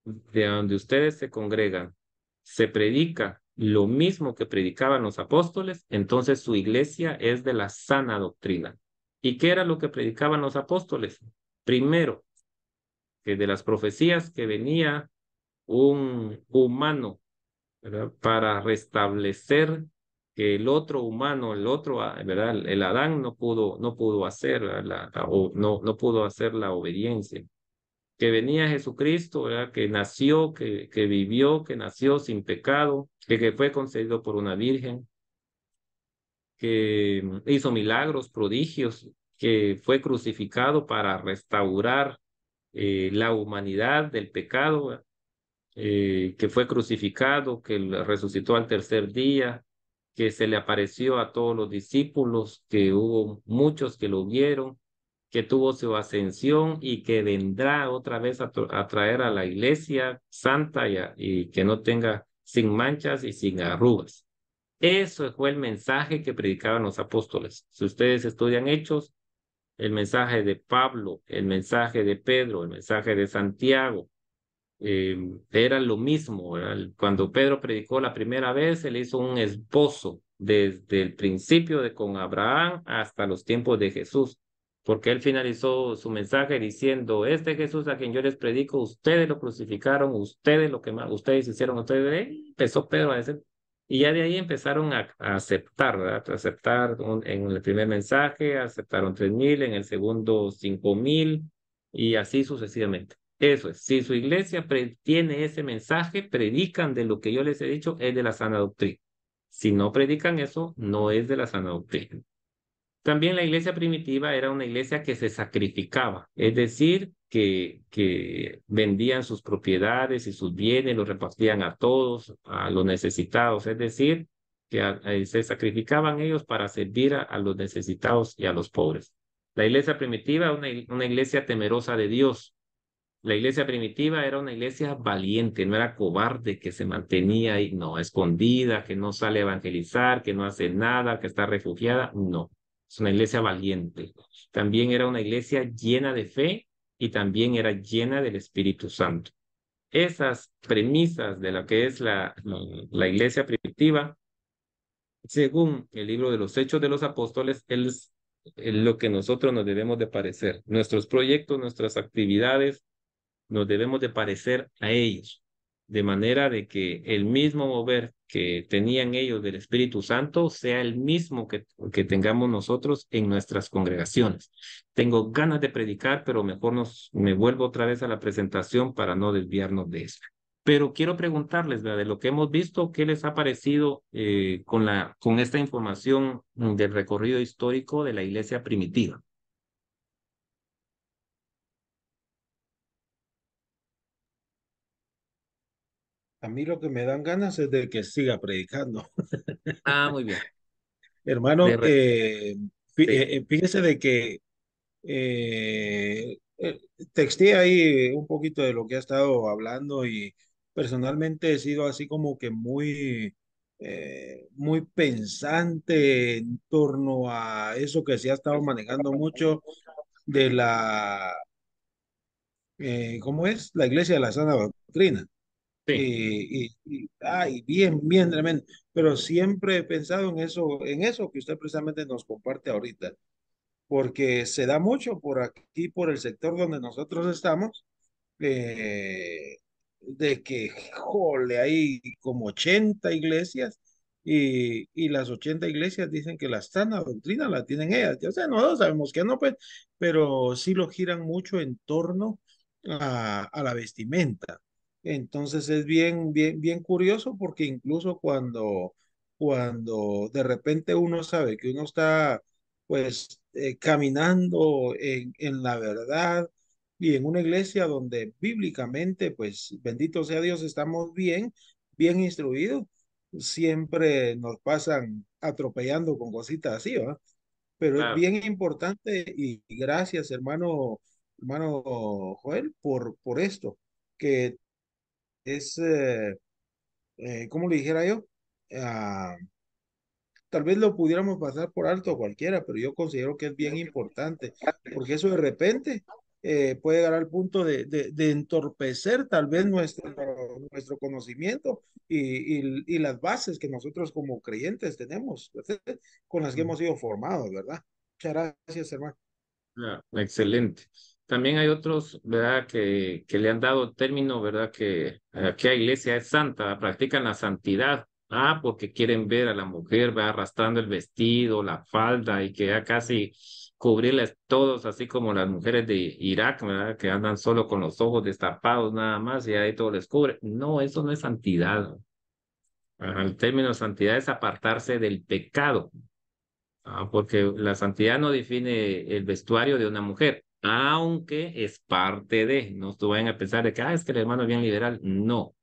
de donde ustedes se congregan se predica lo mismo que predicaban los apóstoles, entonces su iglesia es de la sana doctrina. ¿Y qué era lo que predicaban los apóstoles? Primero, que de las profecías que venía un humano, ¿verdad? Para restablecer que el otro humano, ¿verdad? El Adán no pudo hacer o no pudo hacer la obediencia, que venía Jesucristo, ¿verdad? Que nació, que vivió, que nació sin pecado, que fue concebido por una virgen, que hizo milagros, prodigios, que fue crucificado para restaurar la humanidad del pecado, que fue crucificado, que resucitó al tercer día, que se le apareció a todos los discípulos, que hubo muchos que lo vieron, que tuvo su ascensión y que vendrá otra vez a traer a la iglesia santa y que no tenga sin manchas y sin arrugas. Eso fue el mensaje que predicaban los apóstoles. Si ustedes estudian Hechos, el mensaje de Pablo, el mensaje de Pedro, el mensaje de Santiago, era lo mismo, ¿verdad? Cuando Pedro predicó la primera vez, él hizo un esbozo desde el principio de con Abraham hasta los tiempos de Jesús, porque él finalizó su mensaje diciendo, este Jesús a quien yo les predico, ustedes lo crucificaron, ustedes lo quemaron, ustedes hicieron, ustedes, empezó Pedro a decir, y ya de ahí empezaron a aceptar, ¿verdad? A aceptar en el primer mensaje, aceptaron 3,000, en el segundo 5,000, y así sucesivamente. Eso es, si su iglesia tiene ese mensaje, predican de lo que yo les he dicho, es de la sana doctrina. Si no predican eso, no es de la sana doctrina. También la iglesia primitiva era una iglesia que se sacrificaba, es decir, que vendían sus propiedades y sus bienes, los repartían a todos, a los necesitados, es decir, que se sacrificaban ellos para servir a los necesitados y a los pobres. La iglesia primitiva, una iglesia temerosa de Dios. La iglesia primitiva era una iglesia valiente, no era cobarde, que se mantenía ahí, no, escondida, que no sale a evangelizar, que no hace nada, que está refugiada, no. Es una iglesia valiente. También era una iglesia llena de fe y también era llena del Espíritu Santo. Esas premisas de lo que es la iglesia primitiva, según el libro de los Hechos de los Apóstoles, es lo que nosotros nos debemos de parecer. Nuestros proyectos, nuestras actividades, nos debemos de parecer a ellos, de manera de que el mismo mover que tenían ellos del Espíritu Santo sea el mismo que tengamos nosotros en nuestras congregaciones. Tengo ganas de predicar, pero mejor me vuelvo otra vez a la presentación para no desviarnos de eso. Pero quiero preguntarles, ¿verdad? De lo que hemos visto, ¿qué les ha parecido con esta información del recorrido histórico de la iglesia primitiva? A mí lo que me dan ganas es de que siga predicando. Ah, muy bien. Hermano, De re- sí, fíjese de que texté ahí un poquito de lo que ha estado hablando y personalmente he sido así como que muy pensante en torno a eso que se ha estado manejando mucho de ¿cómo es? La Iglesia de la Sana Doctrina. sí, Ay, bien, bien tremendo. Pero siempre he pensado en eso que usted precisamente nos comparte ahorita, porque se da mucho por aquí, por el sector donde nosotros estamos, de que, jole, hay como 80 iglesias y las 80 iglesias dicen que la sana doctrina la tienen ellas. O sea, nosotros sabemos que no, pues, pero sí lo giran mucho en torno a la vestimenta. Entonces es bien, bien, bien curioso porque incluso cuando de repente uno sabe que uno está pues caminando en la verdad y en una iglesia donde bíblicamente, pues bendito sea Dios, estamos bien, bien instruidos, siempre nos pasan atropellando con cositas así, ¿va? Pero es claro. bien importante y gracias, hermano Joel, por esto, que es, ¿cómo le dijera yo? Ah, tal vez lo pudiéramos pasar por alto a cualquiera, pero yo considero que es bien importante, porque eso de repente puede llegar al punto de entorpecer tal vez nuestro conocimiento y las bases que nosotros como creyentes tenemos, ¿verdad? Con las que hemos sido formados, ¿verdad? Muchas gracias, hermano. Ah, excelente. También hay otros, ¿verdad? Que le han dado término, ¿verdad? Que aquella iglesia es santa, practican la santidad. Ah, porque quieren ver a la mujer, va arrastrando el vestido, la falda y que ya casi cubrirles todos, así como las mujeres de Irak, ¿verdad? Que andan solo con los ojos destapados nada más y ahí todo les cubre. No, eso no es santidad. El término santidad es apartarse del pecado. Porque la santidad no define el vestuario de una mujer, aunque es parte de, no se vayan a pensar de que, es que el hermano es bien liberal. No.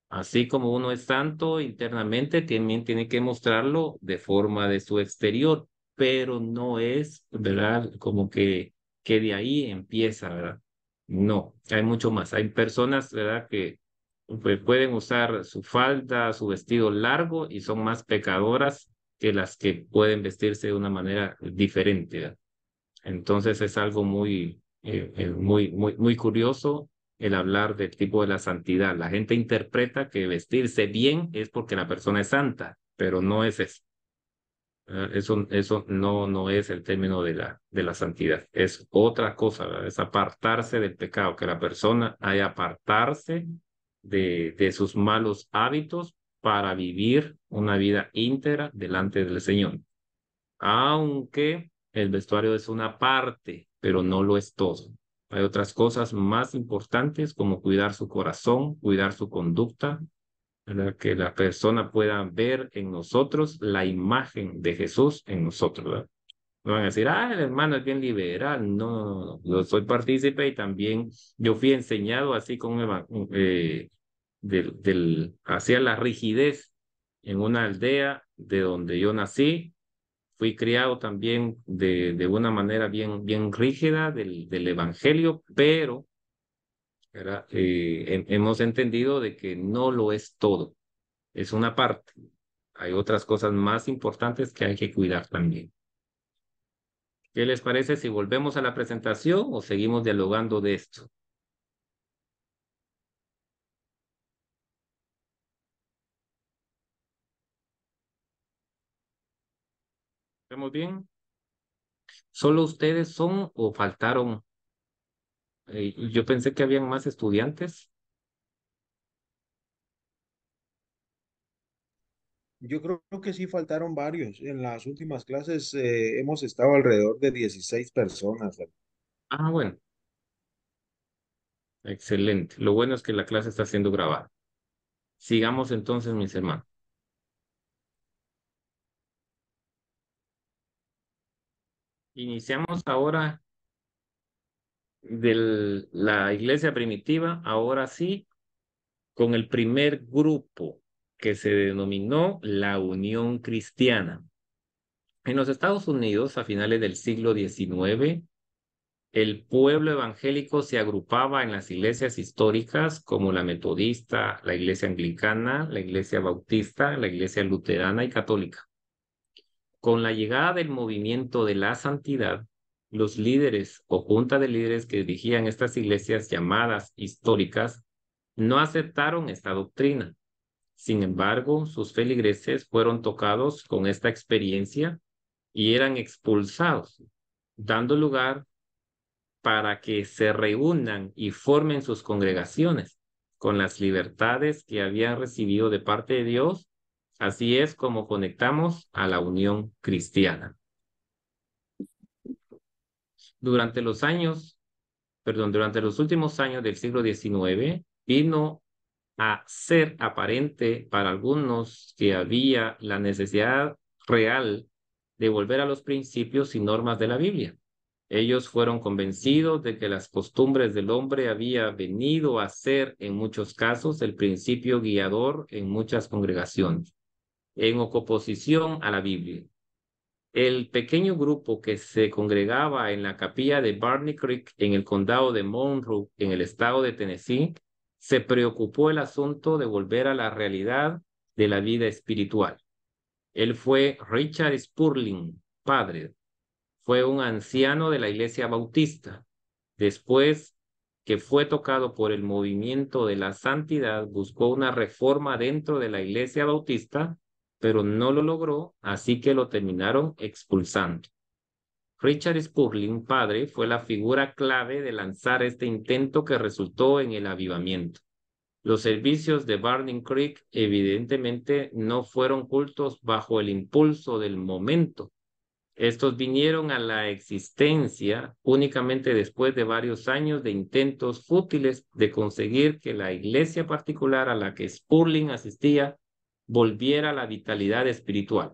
Así como uno es santo internamente, también tiene que mostrarlo de forma de su exterior, pero no es, ¿verdad? Como que de ahí empieza, ¿verdad? No, hay mucho más. Hay personas, ¿verdad? Que pues, pueden usar su falda, su vestido largo y son más pecadoras que las que pueden vestirse de una manera diferente, ¿verdad? Entonces es algo muy curioso el hablar del tipo de la santidad. La gente interpreta que vestirse bien es porque la persona es santa, pero no es eso. Eso no es el término de la santidad. Es otra cosa, ¿verdad? Es apartarse del pecado, que la persona haya apartarse de sus malos hábitos para vivir una vida íntegra delante del Señor, aunque el vestuario es una parte, pero no lo es todo. Hay otras cosas más importantes como cuidar su corazón, cuidar su conducta, ¿verdad? Que la persona pueda ver en nosotros la imagen de Jesús en nosotros, ¿verdad? No van a decir, el hermano es bien liberal. No, no, no, yo soy partícipe y también yo fui enseñado así con hacia la rigidez en una aldea de donde yo nací. Fui criado también de una manera bien rígida del evangelio, pero ¿verdad? Hemos entendido de que no lo es todo, es una parte. Hay otras cosas más importantes que hay que cuidar también. ¿Qué les parece si volvemos a la presentación o seguimos dialogando de esto? ¿Estamos bien? ¿Solo ustedes son o faltaron? Yo pensé que habían más estudiantes. Yo creo que sí faltaron varios. En las últimas clases hemos estado alrededor de 16 personas. Bueno, excelente. Lo bueno es que la clase está siendo grabada. Sigamos entonces, mis hermanos. Iniciamos ahora de la iglesia primitiva, ahora sí, con el primer grupo que se denominó la Unión Cristiana. En los Estados Unidos, a finales del siglo XIX, el pueblo evangélico se agrupaba en las iglesias históricas como la metodista, la iglesia anglicana, la iglesia bautista, la iglesia luterana y católica. Con la llegada del movimiento de la santidad, los líderes o junta de líderes que dirigían estas iglesias llamadas históricas no aceptaron esta doctrina. Sin embargo, sus feligreses fueron tocados con esta experiencia y eran expulsados, dando lugar para que se reúnan y formen sus congregaciones con las libertades que habían recibido de parte de Dios. Así es como conectamos a la unión cristiana. Durante los años, durante los últimos años del siglo XIX, vino a ser aparente para algunos que había la necesidad real de volver a los principios y normas de la Biblia. Ellos fueron convencidos de que las costumbres del hombre había venido a ser, en muchos casos, el principio guiador en muchas congregaciones, en oposición a la Biblia. El pequeño grupo que se congregaba en la capilla de Barney Creek en el condado de Monroe, en el estado de Tennessee, se preocupó el asunto de volver a la realidad de la vida espiritual. Él fue Richard Spurling, padre. Fue un anciano de la iglesia bautista. Después que fue tocado por el movimiento de la santidad, buscó una reforma dentro de la iglesia bautista, pero no lo logró, así que lo terminaron expulsando. Richard Spurling, padre, fue la figura clave de lanzar este intento que resultó en el avivamiento. Los servicios de Barney Creek evidentemente no fueron cultos bajo el impulso del momento. Estos vinieron a la existencia únicamente después de varios años de intentos fútiles de conseguir que la iglesia particular a la que Spurling asistía volviera a la vitalidad espiritual.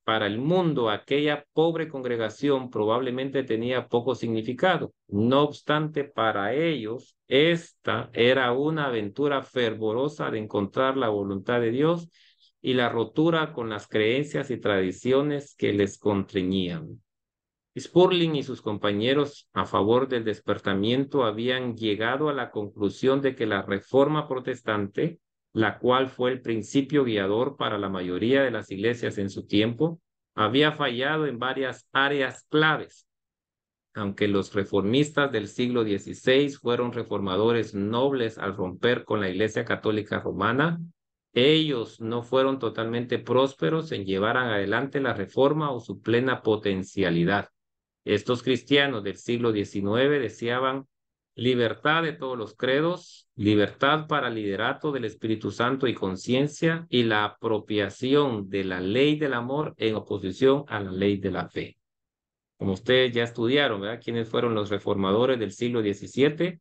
para el mundo, aquella pobre congregación probablemente tenía poco significado. No obstante, para ellos, esta era una aventura fervorosa de encontrar la voluntad de Dios y la rotura con las creencias y tradiciones que les constreñían. Spurling y sus compañeros a favor del despertamiento habían llegado a la conclusión de que la Reforma Protestante, la cual fue el principio guiador para la mayoría de las iglesias en su tiempo, había fallado en varias áreas claves. Aunque los reformistas del siglo XVI fueron reformadores nobles al romper con la Iglesia Católica Romana, ellos no fueron totalmente prósperos en llevar adelante la reforma o su plena potencialidad. Estos cristianos del siglo XIX deseaban libertad de todos los credos, libertad para liderato del Espíritu Santo y conciencia, y la apropiación de la ley del amor en oposición a la ley de la fe. Como ustedes ya estudiaron, ¿verdad? ¿Quiénes fueron los reformadores del siglo XVII,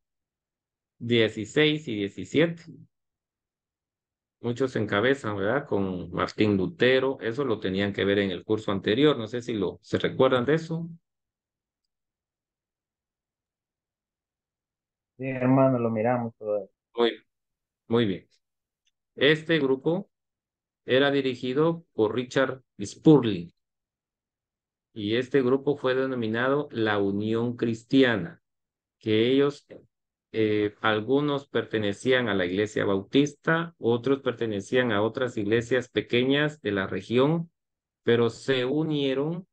XVI y XVII? Muchos se encabezan, ¿verdad? Con Martín Lutero. Eso lo tenían que ver en el curso anterior. No sé si se recuerdan de eso. Sí, hermano, lo miramos todo eso. Muy, muy bien. Este grupo era dirigido por Richard Spurling y este grupo fue denominado la Unión Cristiana, que ellos, algunos pertenecían a la Iglesia Bautista, otros pertenecían a otras iglesias pequeñas de la región, pero se unieron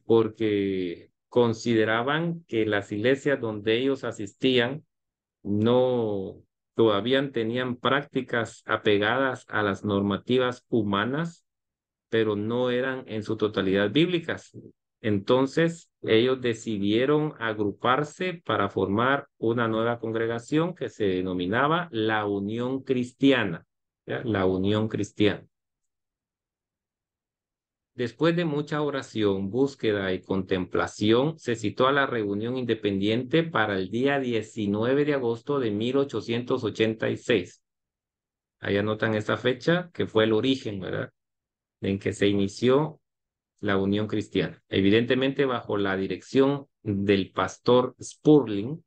porque consideraban que las iglesias donde ellos asistían no todavía tenían prácticas apegadas a las normativas humanas, pero no eran en su totalidad bíblicas. Entonces, ellos decidieron agruparse para formar una nueva congregación que se denominaba la Unión Cristiana, ¿ya? La Unión Cristiana. Después de mucha oración, búsqueda y contemplación, se citó a la reunión independiente para el día 19 de agosto de 1886. Ahí anotan esta fecha, que fue el origen, ¿verdad?, en que se inició la Unión Cristiana. Evidentemente bajo la dirección del pastor Spurling,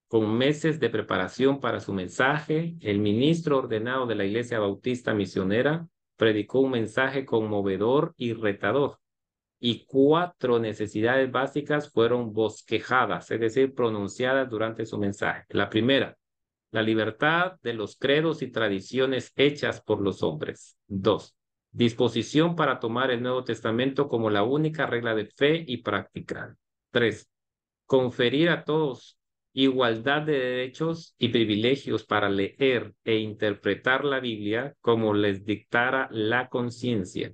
con meses de preparación para su mensaje, el ministro ordenado de la Iglesia Bautista Misionera predicó un mensaje conmovedor y retador, y 4 necesidades básicas fueron bosquejadas, es decir, pronunciadas durante su mensaje. La primera, la libertad de los credos y tradiciones hechas por los hombres. 2, disposición para tomar el Nuevo Testamento como la única regla de fe y práctica. 3, conferir a todos igualdad de derechos y privilegios para leer e interpretar la Biblia como les dictara la conciencia.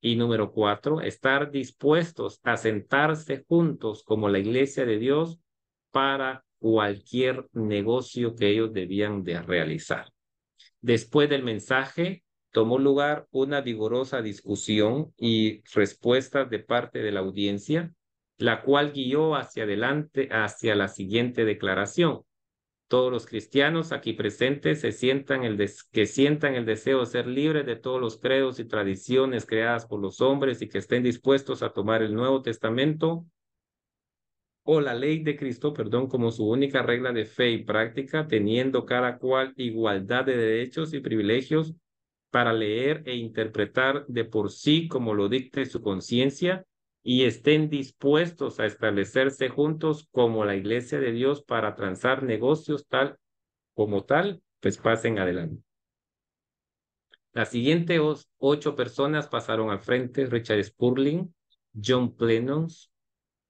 Y número 4, estar dispuestos a sentarse juntos como la iglesia de Dios para cualquier negocio que ellos debían de realizar. Después del mensaje, tomó lugar una vigorosa discusión y respuestas de parte de la audiencia, la cual guió hacia adelante hacia la siguiente declaración. Todos los cristianos aquí presentes sientan el deseo de ser libres de todos los credos y tradiciones creadas por los hombres y que estén dispuestos a tomar el Nuevo Testamento o la ley de Cristo, perdón, como su única regla de fe y práctica, teniendo cada cual igualdad de derechos y privilegios para leer e interpretar de por sí como lo dicte su conciencia, y estén dispuestos a establecerse juntos como la iglesia de Dios para transar negocios tal como tal, pues pasen adelante. Las siguientes 8 personas pasaron al frente: Richard Spurling, John Plemons,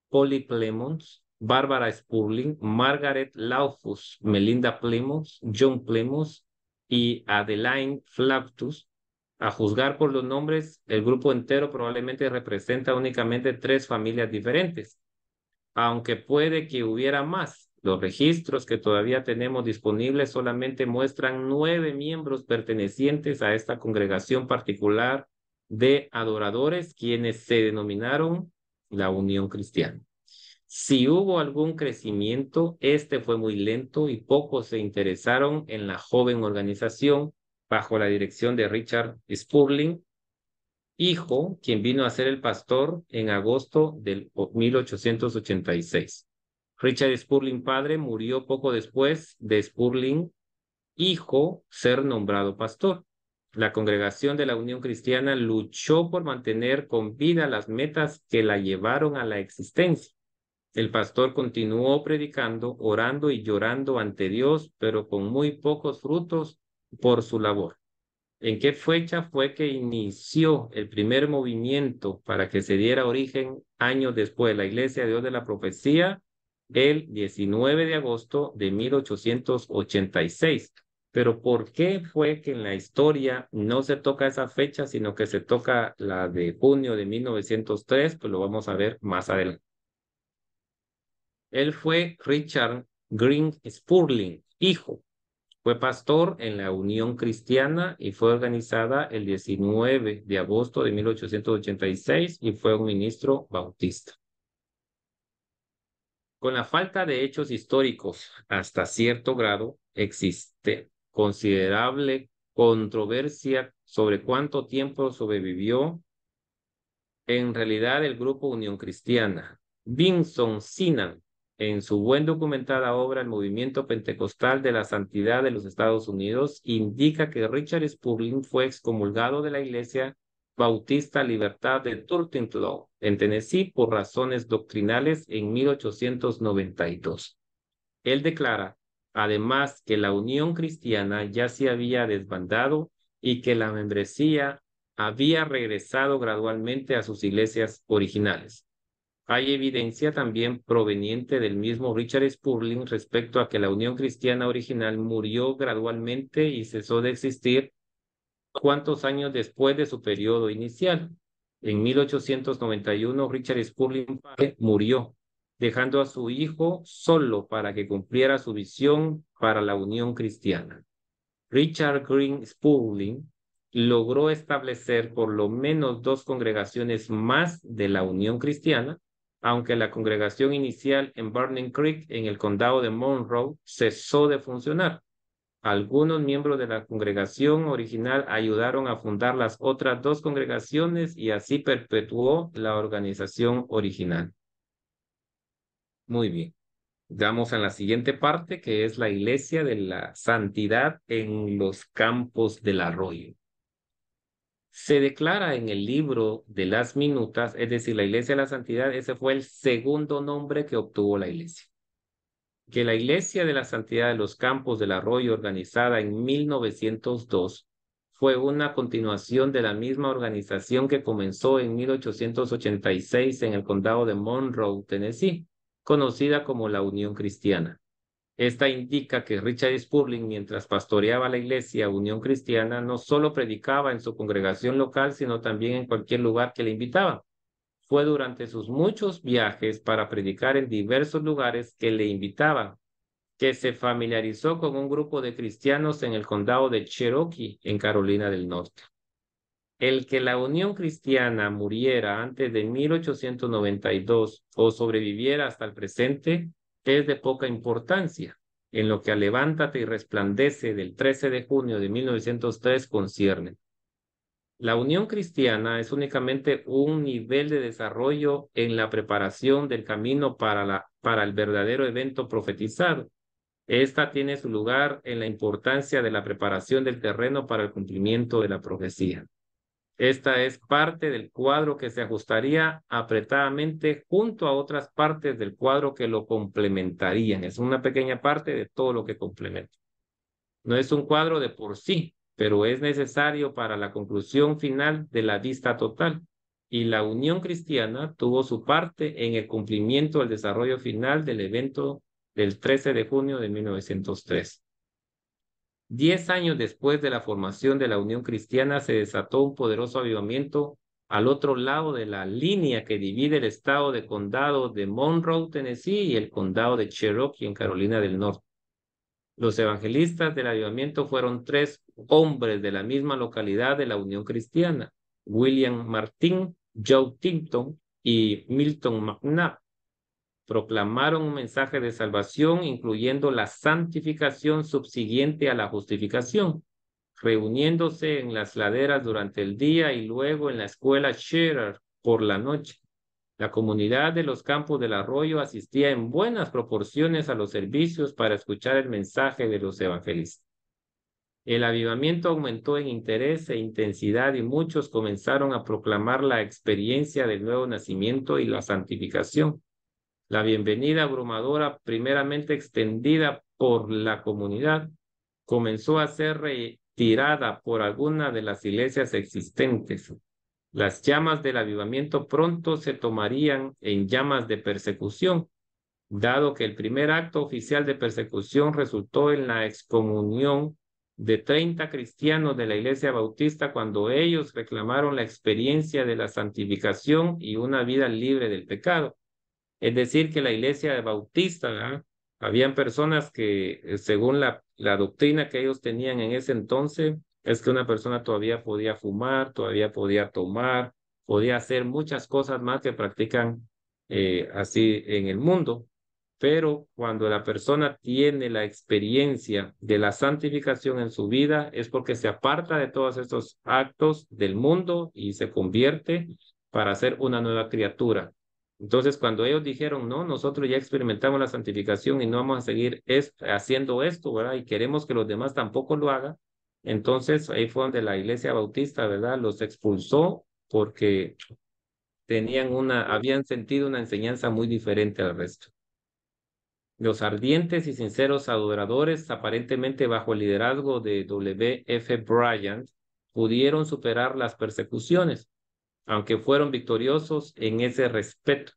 Polly Plemons, Barbara Spurling, Margaret Laufus, Melinda Plemons, John Plemons y Adeline Flaptus. A juzgar por los nombres, el grupo entero probablemente representa únicamente 3 familias diferentes, aunque puede que hubiera más. Los registros que todavía tenemos disponibles solamente muestran 9 miembros pertenecientes a esta congregación particular de adoradores, quienes se denominaron la Unión Cristiana. Si hubo algún crecimiento, este fue muy lento y pocos se interesaron en la joven organización bajo la dirección de Richard Spurling. hijo, quien vino a ser el pastor en agosto del 1886. Richard Spurling padre murió poco después de Spurling hijo ser nombrado pastor. La congregación de la Unión Cristiana luchó por mantener con vida las metas que la llevaron a la existencia. El pastor continuó predicando, orando y llorando ante Dios, pero con muy pocos frutos por su labor. ¿En qué fecha fue que inició el primer movimiento para que se diera origen años después la Iglesia de Dios de la Profecía? El 19 de agosto de 1886. Pero ¿por qué fue que en la historia no se toca esa fecha, sino que se toca la de junio de 1903? Pues lo vamos a ver más adelante. Él fue Richard Green Spurling, hijo. Fue pastor en la Unión Cristiana y fue organizada el 19 de agosto de 1886 y fue un ministro bautista. Con la falta de hechos históricos hasta cierto grado, existe considerable controversia sobre cuánto tiempo sobrevivió en realidad el grupo Unión Cristiana. Vinson Sinan, en su buen documentada obra El Movimiento Pentecostal de la Santidad de los Estados Unidos, indica que Richard Spurling fue excomulgado de la Iglesia Bautista Libertad de Turtle en Tennessee por razones doctrinales en 1892. Él declara, además, que la Unión Cristiana ya se había desbandado y que la membresía había regresado gradualmente a sus iglesias originales. Hay evidencia también proveniente del mismo Richard Spurling respecto a que la Unión Cristiana original murió gradualmente y cesó de existir cuantos años después de su periodo inicial. En 1891, Richard Spurling murió, dejando a su hijo solo para que cumpliera su visión para la Unión Cristiana. Richard Green Spurling logró establecer por lo menos 2 congregaciones más de la Unión Cristiana, aunque la congregación inicial en Burning Creek, en el condado de Monroe, cesó de funcionar. Algunos miembros de la congregación original ayudaron a fundar las otras 2 congregaciones y así perpetuó la organización original. Muy bien. Vamos a la siguiente parte, que es la Iglesia de la Santidad en los Campos del Arroyo. Se declara en el libro de las minutas, es decir, la Iglesia de la Santidad, ese fue el segundo nombre que obtuvo la Iglesia. Que la Iglesia de la Santidad de los Campos del Arroyo, organizada en 1902, fue una continuación de la misma organización que comenzó en 1886 en el condado de Monroe, Tennessee, conocida como la Unión Cristiana. Esta indica que Richard Spurling, mientras pastoreaba la iglesia Unión Cristiana, no solo predicaba en su congregación local, sino también en cualquier lugar que le invitaban. Fue durante sus muchos viajes para predicar en diversos lugares que le invitaban, que se familiarizó con un grupo de cristianos en el condado de Cherokee, en Carolina del Norte. El que la Unión Cristiana muriera antes de 1892 o sobreviviera hasta el presente es de poca importancia, en lo que a Levántate y Resplandece del 13 de junio de 1903 concierne. La Unión Cristiana es únicamente un nivel de desarrollo en la preparación del camino para el verdadero evento profetizado. Esta tiene su lugar en la importancia de la preparación del terreno para el cumplimiento de la profecía. Esta es parte del cuadro que se ajustaría apretadamente junto a otras partes del cuadro que lo complementarían. Es una pequeña parte de todo lo que complementa. No es un cuadro de por sí, pero es necesario para la conclusión final de la vista total. Y la Unión Cristiana tuvo su parte en el cumplimiento del desarrollo final del evento del 13 de junio de 1903. 10 años después de la formación de la Unión Cristiana se desató un poderoso avivamiento al otro lado de la línea que divide el estado de condado de Monroe, Tennessee, y el condado de Cherokee en Carolina del Norte. Los evangelistas del avivamiento fueron 3 hombres de la misma localidad de la Unión Cristiana: William Martin, Joe Tipton y Milton McNabb. Proclamaron un mensaje de salvación, incluyendo la santificación subsiguiente a la justificación. reuniéndose en las laderas durante el día y luego en la escuela Shearer por la noche. La comunidad de los Campos del Arroyo asistía en buenas proporciones a los servicios para escuchar el mensaje de los evangelistas. El avivamiento aumentó en interés e intensidad y muchos comenzaron a proclamar la experiencia del nuevo nacimiento y la santificación. La bienvenida abrumadora, primeramente extendida por la comunidad, comenzó a ser retirada por algunas de las iglesias existentes. Las llamas del avivamiento pronto se tomarían en llamas de persecución, dado que el primer acto oficial de persecución resultó en la excomunión de 30 cristianos de la Iglesia Bautista cuando ellos reclamaron la experiencia de la santificación y una vida libre del pecado. Es decir, que la Iglesia Bautista, ¿verdad? Habían personas que, según la doctrina que ellos tenían en ese entonces, es que una persona todavía podía fumar, todavía podía tomar, podía hacer muchas cosas más que practican así en el mundo. Pero cuando la persona tiene la experiencia de la santificación en su vida, es porque se aparta de todos estos actos del mundo y se convierte para ser una nueva criatura. Entonces, cuando ellos dijeron, no, nosotros ya experimentamos la santificación y no vamos a seguir haciendo esto, ¿verdad? Y queremos que los demás tampoco lo hagan. Entonces, ahí fue donde la Iglesia Bautista, ¿verdad? Los expulsó porque habían sentido una enseñanza muy diferente al resto. Los ardientes y sinceros adoradores, aparentemente bajo el liderazgo de W. F. Bryant, pudieron superar las persecuciones, aunque fueron victoriosos en ese respeto.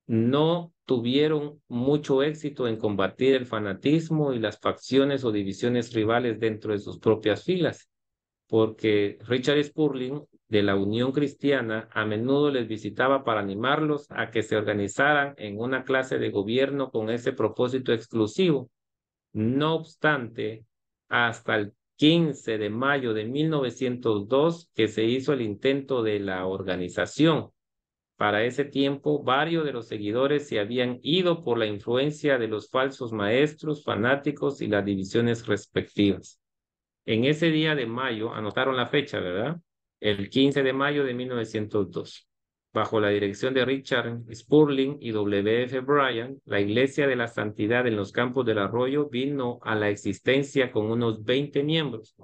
No tuvieron mucho éxito en combatir el fanatismo y las facciones o divisiones rivales dentro de sus propias filas, porque Richard Spurling de la Unión Cristiana a menudo les visitaba para animarlos a que se organizaran en una clase de gobierno con ese propósito exclusivo. No obstante, hasta el 15 de mayo de 1902 que se hizo el intento de la organización. Para ese tiempo, varios de los seguidores se habían ido por la influencia de los falsos maestros, fanáticos y las divisiones respectivas. En ese día de mayo, anotaron la fecha, ¿verdad? El 15 de mayo de 1902. Bajo la dirección de Richard Spurling y W. F. Bryant, la Iglesia de la Santidad en los Campos del Arroyo vino a la existencia con unos 20 miembros.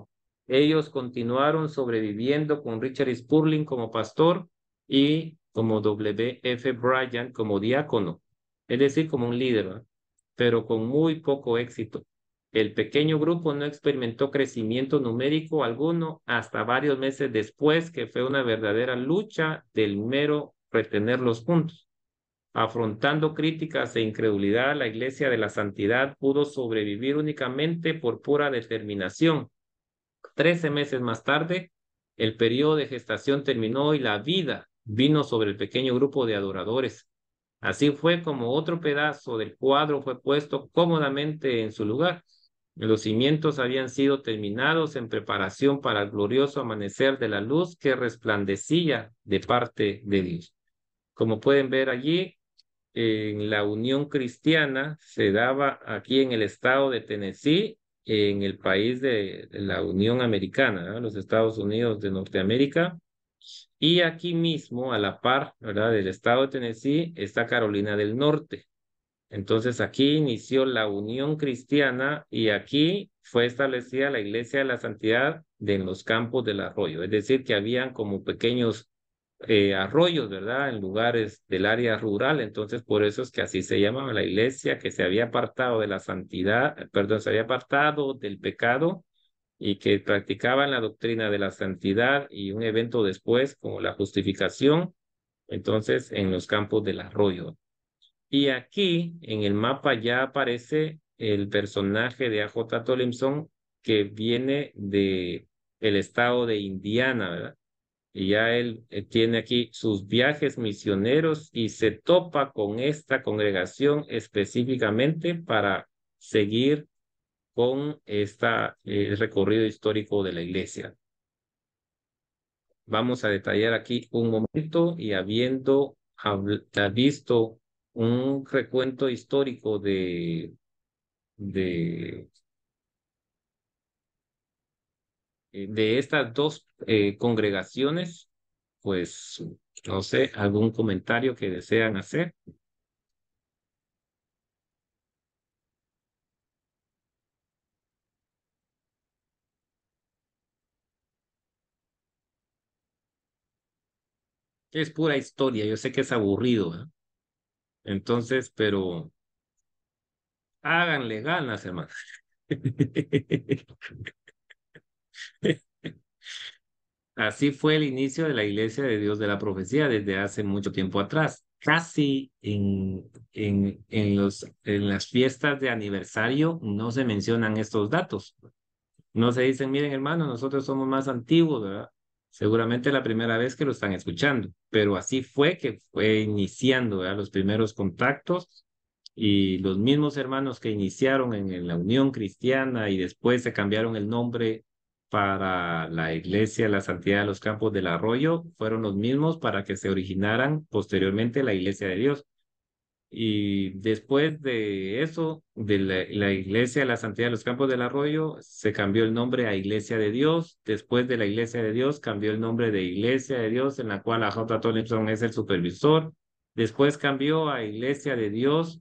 Ellos continuaron sobreviviendo con Richard Spurling como pastor y como W. F. Bryant como diácono, es decir, como un líder, ¿verdad? Pero con muy poco éxito. El pequeño grupo no experimentó crecimiento numérico alguno hasta varios meses después, que fue una verdadera lucha del mero retener los puntos. Afrontando críticas e incredulidad, la Iglesia de la Santidad pudo sobrevivir únicamente por pura determinación. 13 meses más tarde, el periodo de gestación terminó y la vida vino sobre el pequeño grupo de adoradores. Así fue como otro pedazo del cuadro fue puesto cómodamente en su lugar. Los cimientos habían sido terminados en preparación para el glorioso amanecer de la luz que resplandecía de parte de Dios. Como pueden ver allí, en la Unión Cristiana se daba aquí en el estado de Tennessee, en el país de la Unión Americana, ¿no? Los Estados Unidos de Norteamérica. Y aquí mismo, a la par, ¿verdad? Del estado de Tennessee, está Carolina del Norte. Entonces aquí inició la Unión Cristiana y aquí fue establecida la Iglesia de la Santidad de en los Campos del Arroyo. Es decir, que habían como pequeños arroyos, ¿verdad? En lugares del área rural. Entonces, por eso es que así se llamaba la iglesia, que se había apartado de la santidad, perdón, se había apartado del pecado y que practicaban la doctrina de la santidad y un evento después, como la justificación, entonces en los Campos del Arroyo. Y aquí en el mapa ya aparece el personaje de A.J. Tolimson que viene de el estado de Indiana, ¿verdad? Y ya él tiene aquí sus viajes misioneros y se topa con esta congregación específicamente para seguir con el recorrido histórico de la iglesia. Vamos a detallar aquí un momento y habiendo visto un recuento histórico de de estas dos congregaciones, pues no sé, algún comentario que desean hacer. Es pura historia, yo sé que es aburrido, ¿eh? Entonces, pero háganle ganas, hermano. Así fue el inicio de la Iglesia de Dios de la Profecía desde hace mucho tiempo atrás. Casi en las fiestas de aniversario no se mencionan estos datos. No se dicen, miren hermano, nosotros somos más antiguos, ¿verdad? Seguramente la primera vez que lo están escuchando, pero así fue que fue iniciando, ¿verdad? Los primeros contactos y los mismos hermanos que iniciaron en la Unión Cristiana y después se cambiaron el nombre para la Iglesia La Santidad de los Campos del Arroyo, fueron los mismos para que se originaran posteriormente la Iglesia de Dios. Y después de eso, de la Iglesia de la Santidad de los Campos del Arroyo, se cambió el nombre a Iglesia de Dios. Después de la Iglesia de Dios, cambió el nombre de Iglesia de Dios, en la cual a J. Tomlinson es el supervisor. Después cambió a Iglesia de Dios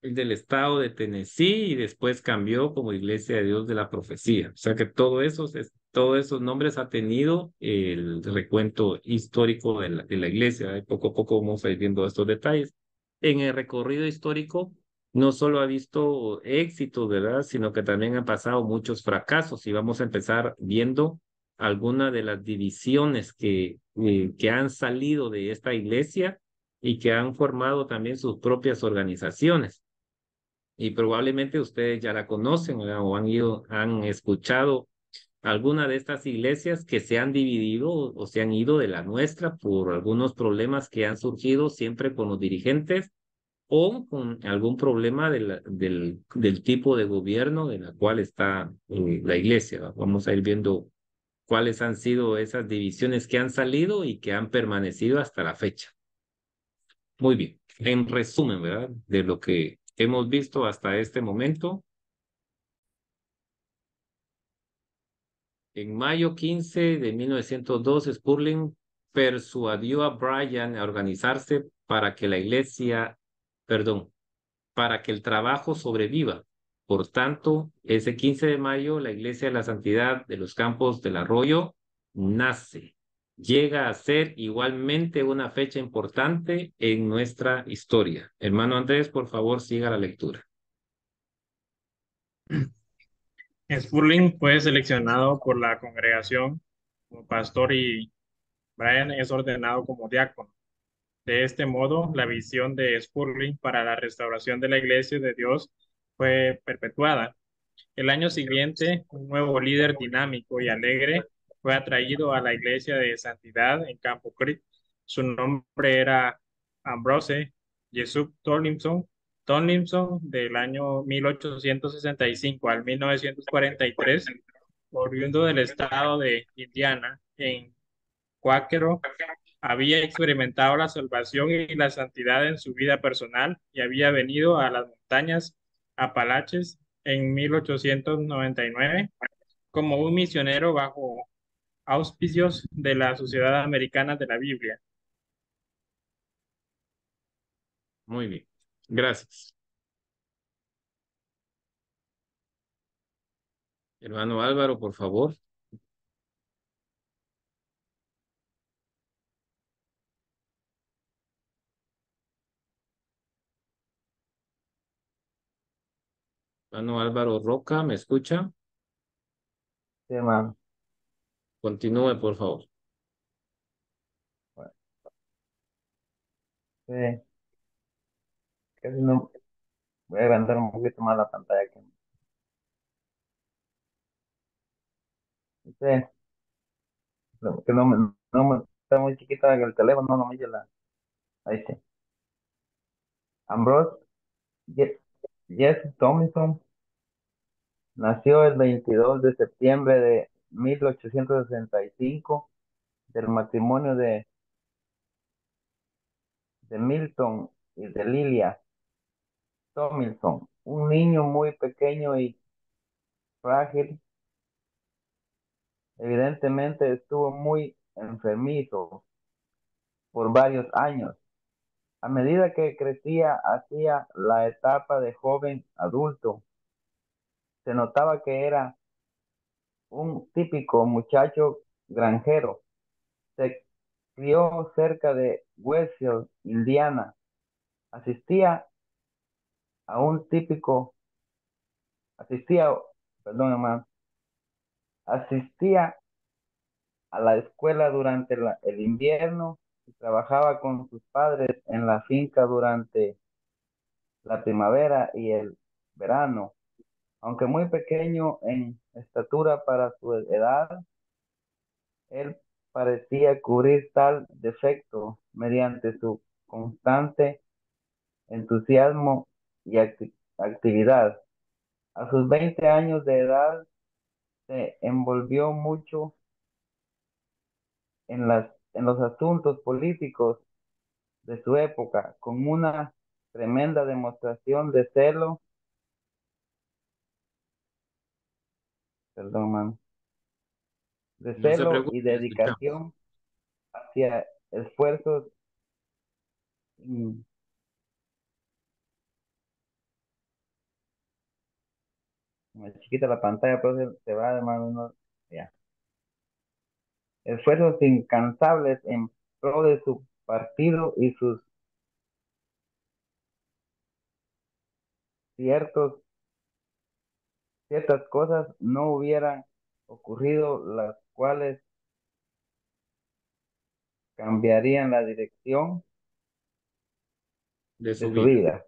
del estado de Tennessee y después cambió como Iglesia de Dios de la Profecía. O sea que todos esos nombres ha tenido el recuento histórico de la iglesia. Y poco a poco vamos a ir viendo estos detalles. En el recorrido histórico no solo ha visto éxitos, ¿verdad? Sino que también han pasado muchos fracasos y vamos a empezar viendo algunas de las divisiones que han salido de esta iglesia y que han formado también sus propias organizaciones y probablemente ustedes ya la conocen, ¿verdad? O han escuchado alguna de estas iglesias que se han dividido o se han ido de la nuestra por algunos problemas que han surgido siempre con los dirigentes o con algún problema del tipo de gobierno de la cual está la iglesia, ¿va? Vamos a ir viendo cuáles han sido esas divisiones que han salido y que han permanecido hasta la fecha. Muy bien. En resumen, ¿verdad? De lo que hemos visto hasta este momento. En mayo 15 de 1902, Spurling persuadió a Bryan a organizarse para que la iglesia, perdón, para que el trabajo sobreviva. Por tanto, ese 15 de mayo, la Iglesia de la Santidad de los Campos del Arroyo nace. Llega a ser igualmente una fecha importante en nuestra historia. Hermano Andrés, por favor, siga la lectura. Spurling fue seleccionado por la congregación como pastor y Brian es ordenado como diácono. De este modo, la visión de Spurling para la restauración de la Iglesia de Dios fue perpetuada. El año siguiente, un nuevo líder dinámico y alegre fue atraído a la Iglesia de Santidad en Campo Creek. Su nombre era Ambrose Jessup Tomlinson. Tomlinson, del año 1865 al 1943, oriundo del estado de Indiana, en Cuáquero, había experimentado la salvación y la santidad en su vida personal y había venido a las montañas Apalaches en 1899 como un misionero bajo auspicios de la Sociedad Americana de la Biblia. Muy bien. Gracias. Hermano Álvaro, por favor. Hermano Álvaro Roca, ¿me escucha? Sí, hermano. Continúe, por favor. Bueno, sí, casi no voy a agrandar un poquito más la pantalla aquí. Sí, que está muy chiquita el teléfono, no me dice la. Ahí sí. Ambrose Jesse Tomlinson nació el 22 de septiembre de 1865 del matrimonio de Milton y de Lilia Tomlinson, un niño muy pequeño y frágil. Evidentemente estuvo muy enfermizo por varios años. A medida que crecía hacia la etapa de joven adulto, se notaba que era un típico muchacho granjero. Se crió cerca de Westfield, Indiana. Asistía a un típico, asistía, perdón, hermano, asistía a la escuela durante el invierno y trabajaba con sus padres en la finca durante la primavera y el verano. Aunque muy pequeño en estatura para su edad, él parecía cubrir tal defecto mediante su constante entusiasmo y actividad. A sus 20 años de edad se envolvió mucho en los asuntos políticos de su época, con una tremenda demostración de celo, perdón, man, de No se celo preocupe, y le escuchamos. dedicación hacia esfuerzos. mm, Me chiquita la pantalla, pero se va, hermano, ya. Esfuerzos incansables en pro de su partido y sus ciertos, ciertas cosas no hubieran ocurrido, las cuales cambiarían la dirección De de su su vida. vida.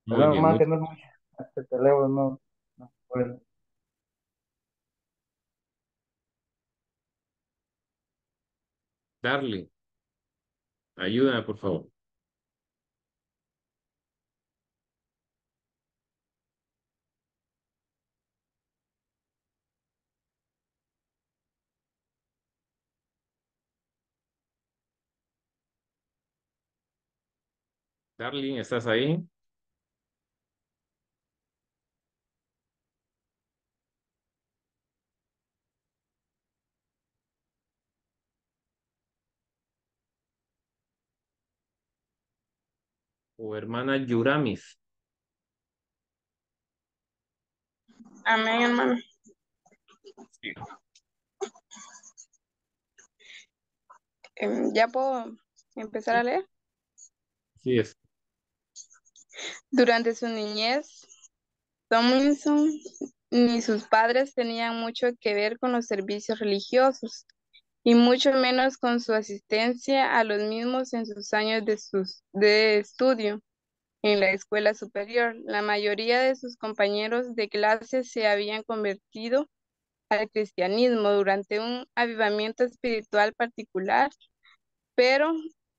Muy Perdón, bien, más que no es mucho, este teléfono no puede. Darling, ayúdame, por favor. Darling, ¿estás ahí? O hermana Yuramis. Amén, hermano. Sí, ¿Ya puedo empezar a leer? sí es. Durante su niñez, Tomlinson ni sus padres tenían mucho que ver con los servicios religiosos, y mucho menos con su asistencia a los mismos en sus años de estudio en la escuela superior. La mayoría de sus compañeros de clase se habían convertido al cristianismo durante un avivamiento espiritual particular, pero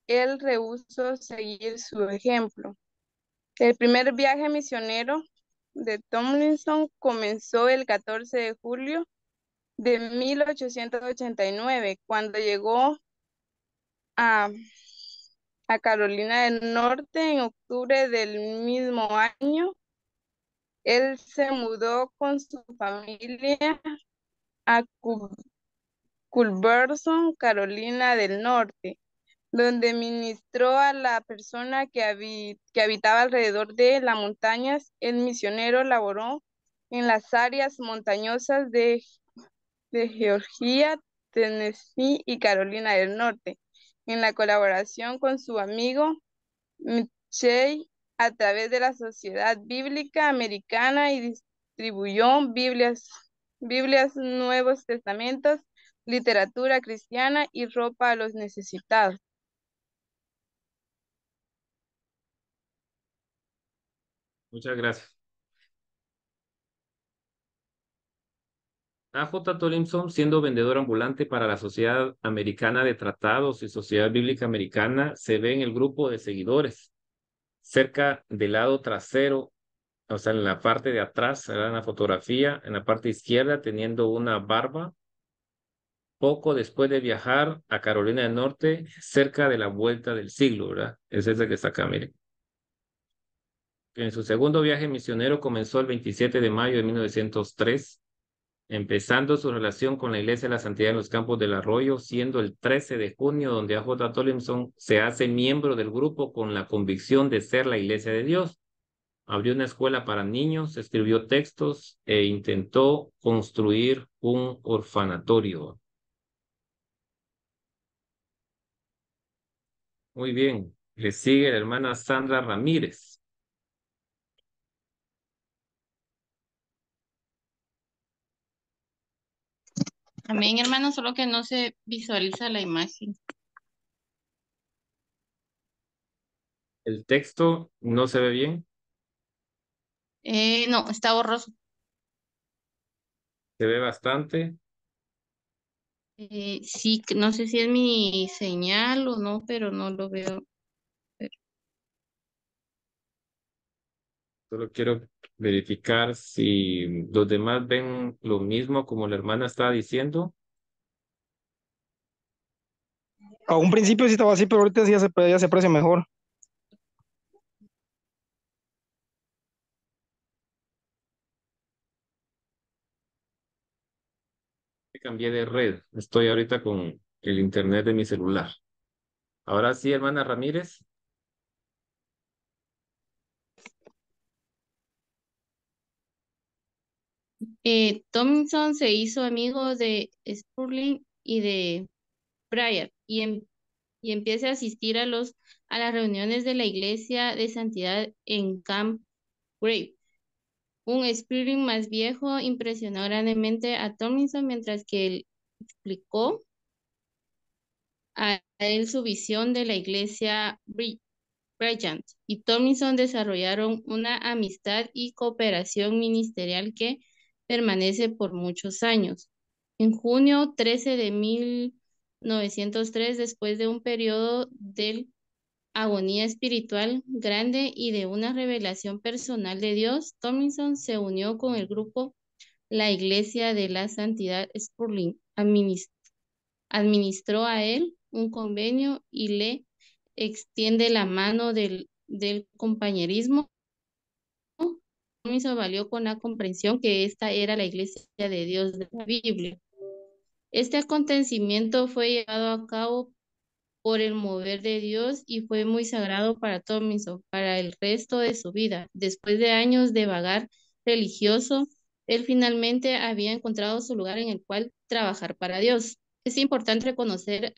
él rehusó seguir su ejemplo. El primer viaje misionero de Tomlinson comenzó el 14 de julio de 1889, cuando llegó a, a Carolina del Norte en octubre del mismo año. Él se mudó con su familia a Culberson, Carolina del Norte, donde ministró a la persona que habitaba alrededor de las montañas. El misionero laboró en las áreas montañosas de Georgia, Tennessee y Carolina del Norte, en la colaboración con su amigo Mitchell a través de la Sociedad Bíblica Americana, y distribuyó Biblias, Nuevos Testamentos, literatura cristiana y ropa a los necesitados. Muchas gracias. A. J. Tomlinson, siendo vendedor ambulante para la Sociedad Americana de Tratados y Sociedad Bíblica Americana, se ve en el grupo de seguidores, cerca del lado trasero, o sea, en la parte de atrás, ¿verdad? En la fotografía, en la parte izquierda, teniendo una barba, poco después de viajar a Carolina del Norte, cerca de la vuelta del siglo, ¿verdad? Es ese que está acá, miren. En su segundo viaje misionero comenzó el 27 de mayo de 1903. empezando su relación con la Iglesia de la Santidad en los Campos del Arroyo, siendo el 13 de junio, donde A.J. Tomlinson se hace miembro del grupo con la convicción de ser la Iglesia de Dios. Abrió una escuela para niños, escribió textos e intentó construir un orfanatorio. Muy bien. Le sigue la hermana Sandra Ramírez. Amén, hermano, solo que no se visualiza la imagen. El texto no se ve bien, No, está borroso. se ve bastante. Sí, no sé si es mi señal o no, pero no lo veo. Solo quiero verificar si los demás ven lo mismo como la hermana estaba diciendo. A un principio sí estaba así, pero ahorita sí ya se aprecia mejor. Cambié de red. Estoy ahorita con el internet de mi celular. Ahora sí, hermana Ramírez. Tomlinson se hizo amigo de Spurling y de Bryant y empieza a asistir a las reuniones de la Iglesia de Santidad en Camp Grave. Un Spurling más viejo impresionó grandemente a Tomlinson mientras que él explicó a él su visión de la Iglesia Bryant y Tomlinson desarrollaron una amistad y cooperación ministerial que permanece por muchos años. En junio 13 de 1903, después de un periodo de agonía espiritual grande y de una revelación personal de Dios, Tomlinson se unió con el grupo La Iglesia de la Santidad Spurling. Administró a él un convenio y le extiende la mano del compañerismo. Compromiso valió con la comprensión que esta era la iglesia de Dios de la Biblia. Este acontecimiento fue llevado a cabo por el mover de Dios y fue muy sagrado para Tomlinson para el resto de su vida. Después de años de vagar religioso, él finalmente había encontrado su lugar en el cual trabajar para Dios. Es importante reconocer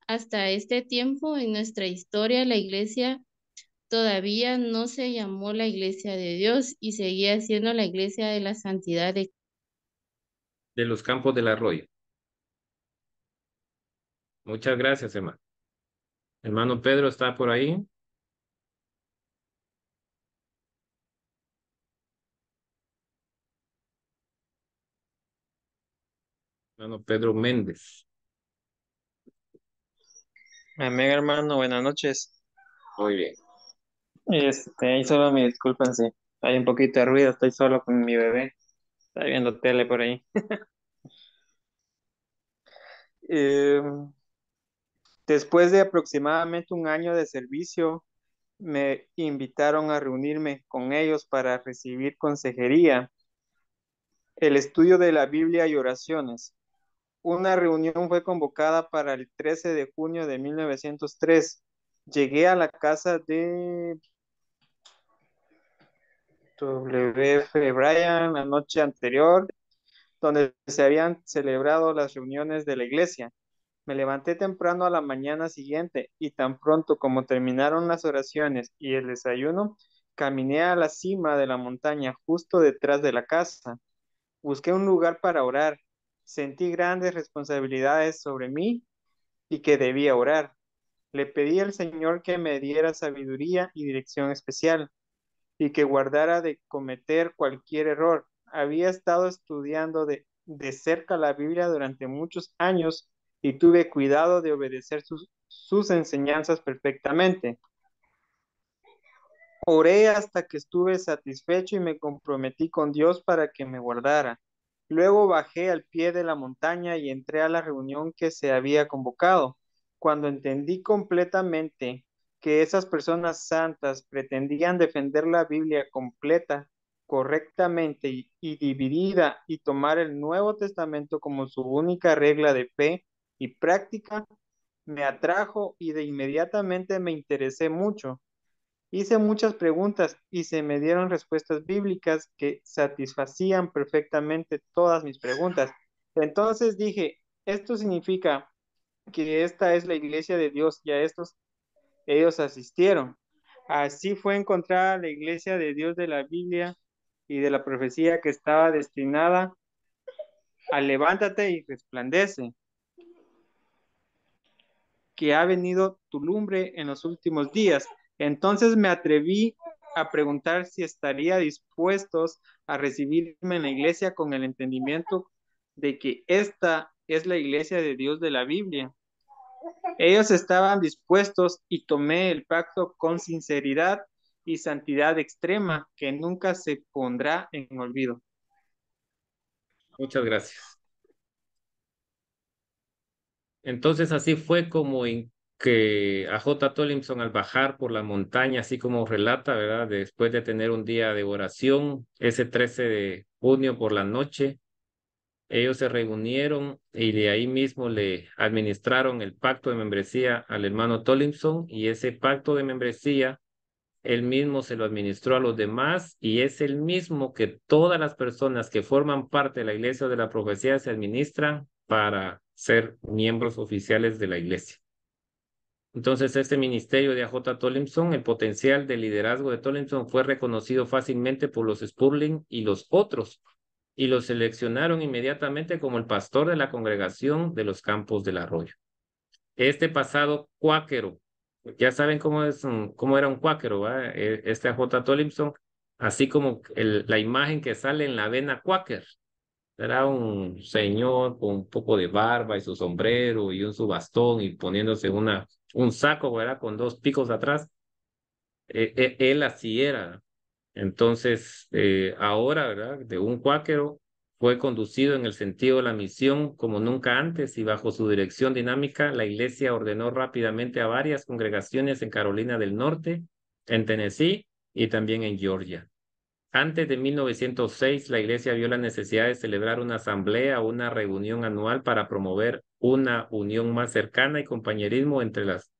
hasta este tiempo en nuestra historia la iglesia todavía no se llamó la iglesia de Dios y seguía siendo la iglesia de la santidad De los Campos del Arroyo. Muchas gracias, hermano. Hermano Pedro está por ahí. Hermano Pedro Méndez. Amén, hermano, buenas noches. Muy bien. Ahí solo me disculpan si hay un poquito de ruido, estoy solo con mi bebé, está viendo tele por ahí. Eh, Después de aproximadamente un año de servicio, me invitaron a reunirme con ellos para recibir consejería, el estudio de la Biblia y oraciones. Una reunión fue convocada para el 13 de junio de 1903. Llegué a la casa de W.F. Bryan la noche anterior, donde se habían celebrado las reuniones de la iglesia. Me levanté temprano a la mañana siguiente y tan pronto como terminaron las oraciones y el desayuno, caminé a la cima de la montaña justo detrás de la casa. Busqué un lugar para orar. Sentí grandes responsabilidades sobre mí y que debía orar. Le pedí al Señor que me diera sabiduría y dirección especial y que guardara de cometer cualquier error. Había estado estudiando de cerca la Biblia durante muchos años y tuve cuidado de obedecer sus enseñanzas perfectamente. Oré hasta que estuve satisfecho y me comprometí con Dios para que me guardara. Luego bajé al pie de la montaña y entré a la reunión que se había convocado. Cuando entendí completamente que esas personas santas pretendían defender la Biblia completa, correctamente y dividida y tomar el Nuevo Testamento como su única regla de fe y práctica, me atrajo y de inmediatamente me interesé mucho. Hice muchas preguntas y se me dieron respuestas bíblicas que satisfacían perfectamente todas mis preguntas. Entonces dije, esto significa que esta es la iglesia de Dios y a estos ellos asistieron. Así fue encontrada la iglesia de Dios de la Biblia y de la profecía que estaba destinada a levántate y resplandece, que ha venido tu lumbre en los últimos días. Entonces me atreví a preguntar si estaría dispuestos a recibirme en la iglesia con el entendimiento de que esta es la iglesia de Dios de la Biblia. Ellos estaban dispuestos y tomé el pacto con sinceridad y santidad extrema que nunca se pondrá en olvido. Muchas gracias. Entonces así fue como en que a J. Tollinson al bajar por la montaña, así como relata, ¿verdad? Después de tener un día de oración, ese 13 de junio por la noche, ellos se reunieron y de ahí mismo le administraron el pacto de membresía al hermano Tollinson y ese pacto de membresía él mismo se lo administró a los demás y es el mismo que todas las personas que forman parte de la iglesia de la profecía se administran para ser miembros oficiales de la iglesia. Entonces, este ministerio de A.J. Tollinson, el potencial de liderazgo de Tollinson fue reconocido fácilmente por los Spurling y los otros, y lo seleccionaron inmediatamente como el pastor de la congregación de los Campos del Arroyo. Este pasado cuáquero, ya saben cómo es cómo era un cuáquero, ¿verdad? Este A.J. Tollinson, así como la imagen que sale en la avena cuáquer. Era un señor con un poco de barba y su sombrero y su bastón y poniéndose un saco, ¿verdad? Con dos picos atrás. Él así era. Entonces, ahora, ¿verdad? De un cuáquero fue conducido en el sentido de la misión como nunca antes y bajo su dirección dinámica, la iglesia ordenó rápidamente a varias congregaciones en Carolina del Norte, en Tennessee y también en Georgia. Antes de 1906, la iglesia vio la necesidad de celebrar una asamblea o una reunión anual para promover una unión más cercana y compañerismo entre las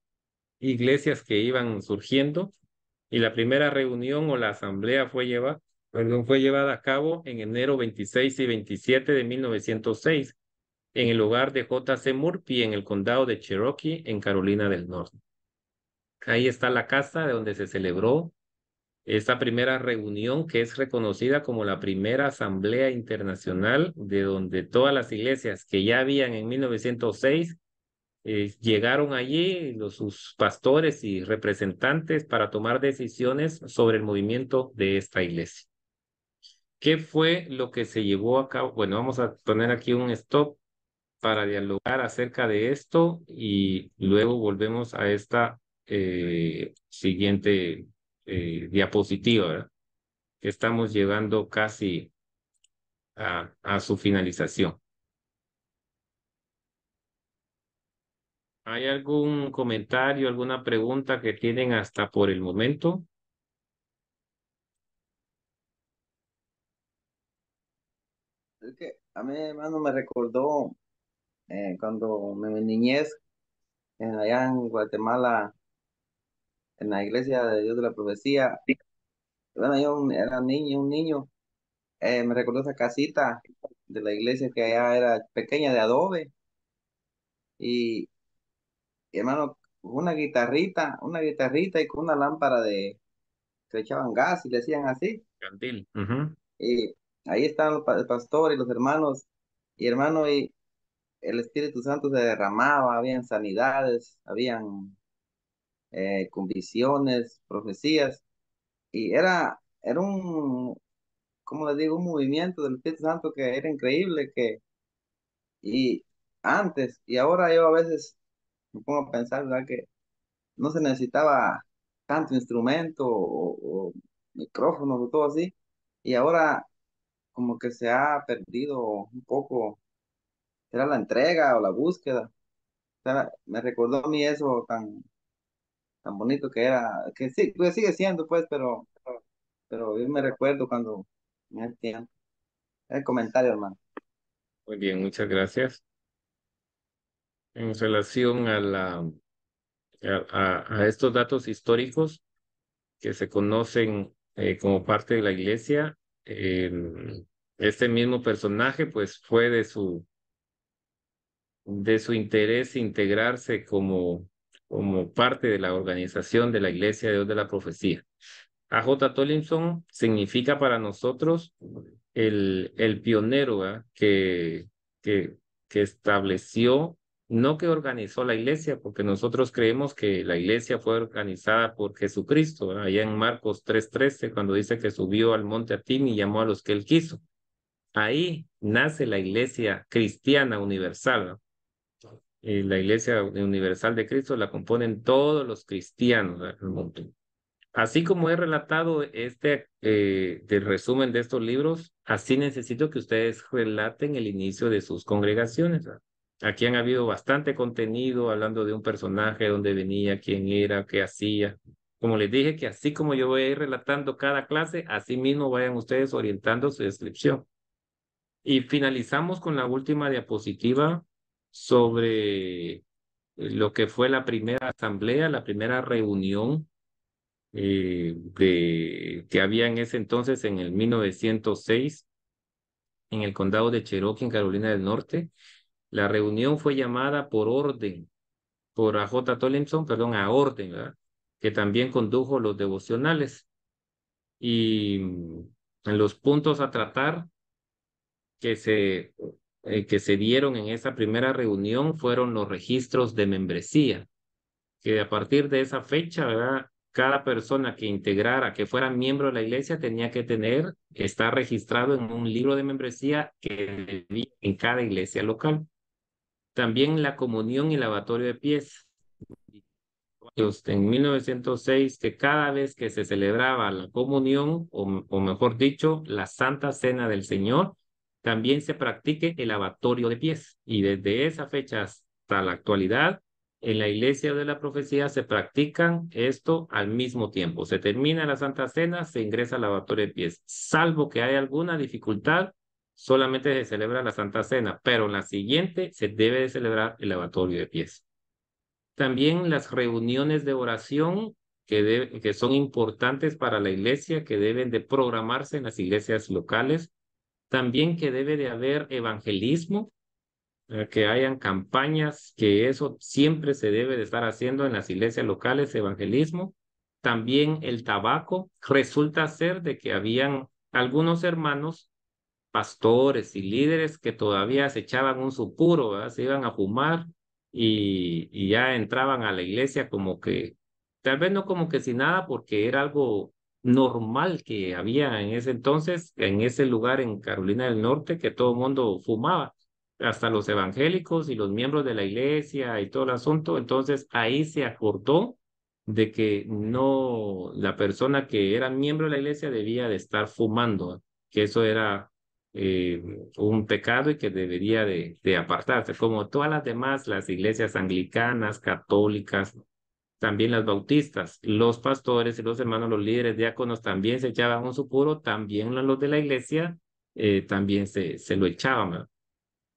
iglesias que iban surgiendo. Y la primera reunión o la asamblea fue llevada a cabo en enero 26 y 27 de 1906 en el hogar de J. C. Murphy en el condado de Cherokee, en Carolina del Norte. Ahí está la casa de donde se celebró esta primera reunión que es reconocida como la primera asamblea internacional de donde todas las iglesias que ya habían en 1906 llegaron allí sus pastores y representantes para tomar decisiones sobre el movimiento de esta iglesia. ¿Qué fue lo que se llevó a cabo? Bueno, vamos a poner aquí un stop para dialogar acerca de esto y luego volvemos a esta siguiente diapositiva, ¿verdad? Que estamos llegando casi a su finalización. ¿Hay algún comentario, alguna pregunta que tienen hasta por el momento? Es que a mí, hermano, me recordó cuando mi niñez, allá en Guatemala, en la iglesia de Dios de la Profecía. Bueno, era un niño, me recordó esa casita de la iglesia que allá era pequeña de adobe y, hermano, una guitarrita y con una lámpara que le echaban gas y le hacían así. Candil. Ujú. Y ahí estaban el pastor y los hermanos, y hermano, y el Espíritu Santo se derramaba, habían sanidades, habían condiciones, profecías, y era como les digo, un movimiento del Espíritu Santo que era increíble, y antes, y ahora yo a veces me pongo a pensar, ¿verdad? Que no se necesitaba tanto instrumento o micrófonos o todo así, y ahora como que se ha perdido un poco, era la entrega o la búsqueda. O sea, me recordó a mí eso tan bonito que era, que sí, pues sigue siendo, pues, pero yo me recuerdo cuando No entiendo. El comentario, hermano. Muy bien, muchas gracias. En relación a estos datos históricos que se conocen como parte de la iglesia, este mismo personaje pues fue de su interés integrarse como parte de la organización de la Iglesia de Dios de la Profecía. A.J. Tollinson significa para nosotros el pionero, ¿verdad? Que, que estableció, no que organizó la iglesia, porque nosotros creemos que la iglesia fue organizada por Jesucristo, ¿verdad? Allá en Marcos 3:13, cuando dice que subió al monte Atim y llamó a los que él quiso. Ahí nace la iglesia cristiana universal, ¿verdad? La iglesia universal de Cristo la componen todos los cristianos, ¿verdad? Del mundo. Así como he relatado del resumen de estos libros, así necesito que ustedes relaten el inicio de sus congregaciones, ¿verdad? Aquí han habido bastante contenido hablando de un personaje, dónde venía, quién era, qué hacía. Como les dije, que así como yo voy a ir relatando cada clase, así mismo vayan ustedes orientando su descripción. Y finalizamos con la última diapositiva sobre lo que fue la primera asamblea, la primera reunión que había en ese entonces, en el 1906, en el condado de Cherokee, en Carolina del Norte. La reunión fue llamada por orden, por A.J. Tollinson, perdón, a orden, ¿verdad? Que también condujo los devocionales. Y en los puntos a tratar que que se dieron en esa primera reunión fueron los registros de membresía, que a partir de esa fecha, ¿verdad? Cada persona que integrara, que fuera miembro de la iglesia, tenía que estar registrado en un libro de membresía que debía en cada iglesia local. También la comunión y lavatorio de pies. En 1906, que cada vez que se celebraba la comunión, o mejor dicho, la Santa Cena del Señor, también se practique el lavatorio de pies. Y desde esa fecha hasta la actualidad, en la Iglesia de la Profecía se practican esto al mismo tiempo. Se termina la Santa Cena, se ingresa al lavatorio de pies. Salvo que haya alguna dificultad, solamente se celebra la Santa Cena, pero en la siguiente se debe de celebrar el lavatorio de pies. También las reuniones de oración que son importantes para la iglesia, que deben de programarse en las iglesias locales. También que debe de haber evangelismo, que hayan campañas, que eso siempre se debe de estar haciendo en las iglesias locales, evangelismo. También el tabaco. Resulta ser de que habían algunos hermanos pastores y líderes que todavía se echaban un su puro, ¿verdad? Se iban a fumar y ya entraban a la iglesia como que, tal vez no como que sin nada, porque era algo normal que había en ese entonces, en ese lugar en Carolina del Norte, que todo el mundo fumaba, hasta los evangélicos y los miembros de la iglesia y todo el asunto. Entonces ahí se acordó de que no, la persona que era miembro de la iglesia debía de estar fumando, que eso era eh, un pecado y que debería de apartarse, como todas las demás, las iglesias anglicanas, católicas, también las bautistas, los pastores y los hermanos, los líderes diáconos también se echaban un su puro, también los de la iglesia también se lo echaban, ¿verdad?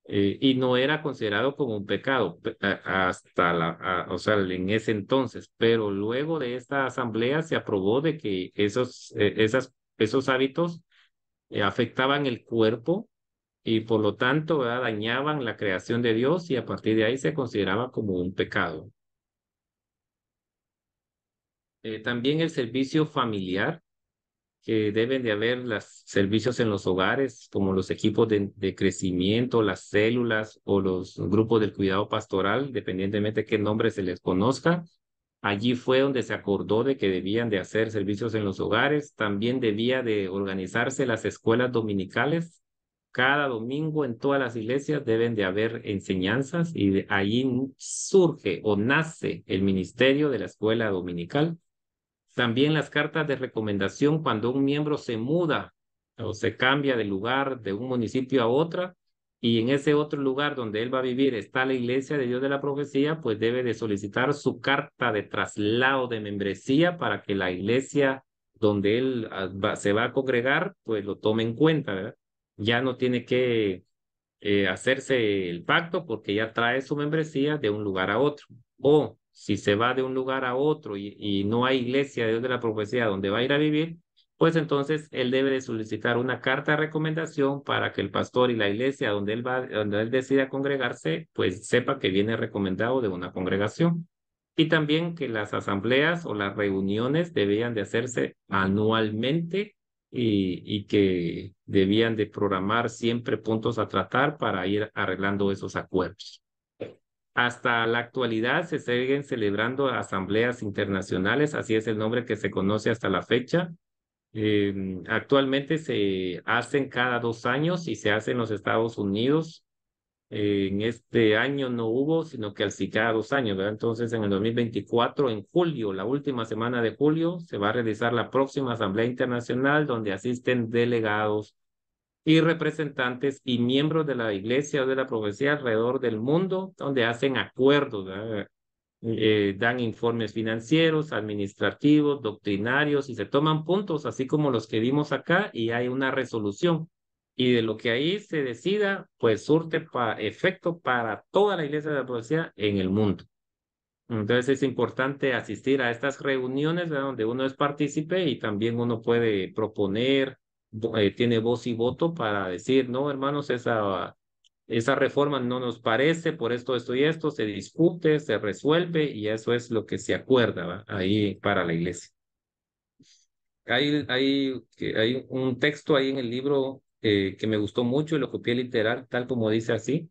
Y no era considerado como un pecado hasta o sea, en ese entonces, pero luego de esta asamblea se aprobó de que esos hábitos afectaban el cuerpo y por lo tanto, ¿verdad? Dañaban la creación de Dios y a partir de ahí se consideraba como un pecado. También el servicio familiar, que deben de haber los servicios en los hogares, como los equipos de crecimiento, las células o los grupos del cuidado pastoral, dependientemente de qué nombre se les conozca. Allí fue donde se acordó de que debían de hacer servicios en los hogares. También debía de organizarse las escuelas dominicales. Cada domingo en todas las iglesias deben de haber enseñanzas y de allí surge o nace el ministerio de la escuela dominical. También las cartas de recomendación cuando un miembro se muda o se cambia de lugar de un municipio a otra y en ese otro lugar donde él va a vivir está la iglesia de Dios de la Profecía, pues debe de solicitar su carta de traslado de membresía para que la iglesia donde él se va a congregar, pues lo tome en cuenta, ¿verdad? Ya no tiene que hacerse el pacto porque ya trae su membresía de un lugar a otro. O si se va de un lugar a otro y no hay iglesia de Dios de la profecía donde va a ir a vivir, pues entonces él debe de solicitar una carta de recomendación para que el pastor y la iglesia donde él va, donde él decida congregarse, pues sepa que viene recomendado de una congregación. Y también que las asambleas o las reuniones debían de hacerse anualmente y que debían de programar siempre puntos a tratar para ir arreglando esos acuerdos. Hasta la actualidad se siguen celebrando asambleas internacionales, así es el nombre que se conoce hasta la fecha. Actualmente se hacen cada 2 años y se hace en los Estados Unidos. En este año no hubo, sino que al sí cada 2 años, ¿verdad? Entonces, en el 2024, en julio, la última semana de julio, se va a realizar la próxima Asamblea Internacional donde asisten delegados y representantes y miembros de la Iglesia o de la profecía alrededor del mundo, donde hacen acuerdos, ¿verdad? Dan informes financieros, administrativos, doctrinarios y se toman puntos, así como los que vimos acá, y hay una resolución. Y de lo que ahí se decida, pues surte efecto para toda la iglesia de la profecía en el mundo. Entonces es importante asistir a estas reuniones, ¿verdad? Donde uno es partícipe y también uno puede proponer, tiene voz y voto para decir, no, hermanos, esa reforma no nos parece por esto y esto, se discute, se resuelve y eso es lo que se acuerda, ¿va? Ahí para la iglesia. Hay un texto ahí en el libro que me gustó mucho y lo copié literal, tal como dice así.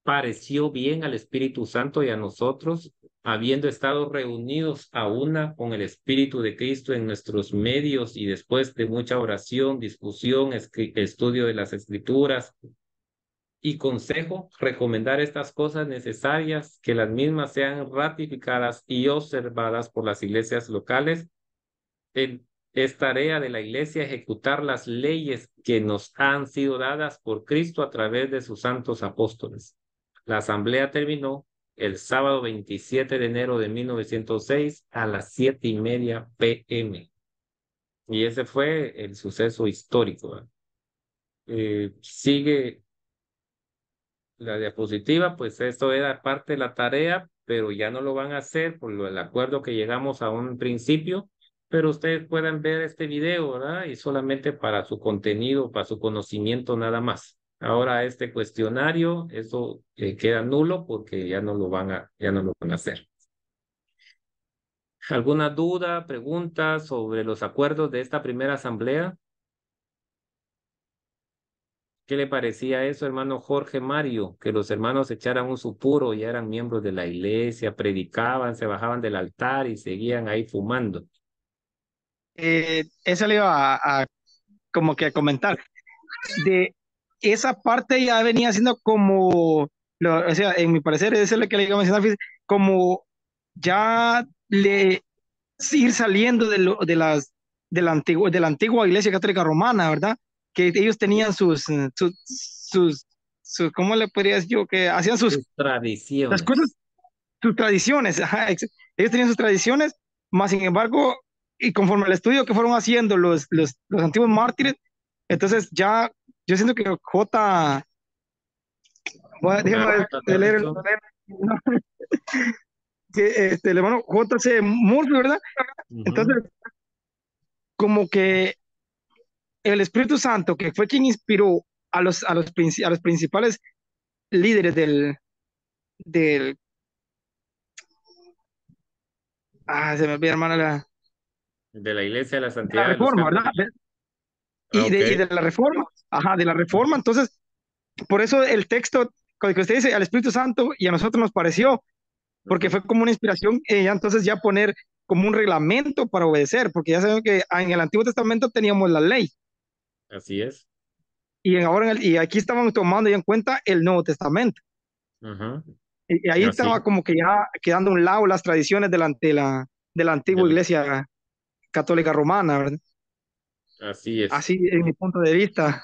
Pareció bien al Espíritu Santo y a nosotros, habiendo estado reunidos a una con el Espíritu de Cristo en nuestros medios y después de mucha oración, discusión, estudio de las Escrituras y consejo, recomendar estas cosas necesarias, que las mismas sean ratificadas y observadas por las iglesias locales. Es tarea de la iglesia ejecutar las leyes que nos han sido dadas por Cristo a través de sus santos apóstoles. La asamblea terminó el sábado 27 de enero de 1906 a las 7:30 p.m. Y ese fue el suceso histórico, ¿verdad? Sigue la diapositiva, pues esto era parte de la tarea, pero ya no lo van a hacer por el acuerdo que llegamos a un principio, pero ustedes pueden ver este video, ¿verdad? Y solamente para su contenido, para su conocimiento nada más. Ahora este cuestionario, eso queda nulo porque ya no lo van a hacer. ¿Alguna duda, pregunta sobre los acuerdos de esta primera asamblea? ¿Qué le parecía eso, hermano Jorge Mario? Que los hermanos echaran un supuro, ya eran miembros de la iglesia, predicaban, se bajaban del altar y seguían ahí fumando. Eso le iba a como que a comentar. De esa parte ya venía siendo como, o sea, en mi parecer, eso es lo que le iba a mencionar, fíjese, como ya le ir saliendo de la antigua Iglesia Católica Romana, ¿verdad? Que ellos tenían ¿cómo le podría decir yo? Que hacían Sus las cosas, tradiciones. sus tradiciones, ajá, ellos tenían sus tradiciones, más sin embargo, y conforme al estudio que fueron haciendo los antiguos mártires, entonces ya, yo siento que déjeme J. leer Tomlinson. que el hermano J.C. Murphy, ¿verdad? Entonces, como que el Espíritu Santo, que fue quien inspiró a los principales líderes del, se me olvida, hermano, De la iglesia de la de la santidad de los reforma, ¿verdad? católicos. Y Ok. de la reforma, ajá, de la reforma. Entonces, por eso el texto que usted dice al Espíritu Santo y a nosotros nos pareció, porque fue como una inspiración, ya entonces ya poner como un reglamento para obedecer, porque ya sabemos que en el Antiguo Testamento teníamos la ley Así es. y ahora y aquí estábamos tomando ya en cuenta el Nuevo Testamento. Y ahí Así, estaba como que ya quedando a un lado las tradiciones de la antigua del- Iglesia Católica Romana, ¿verdad? así es. Así en mi punto de vista.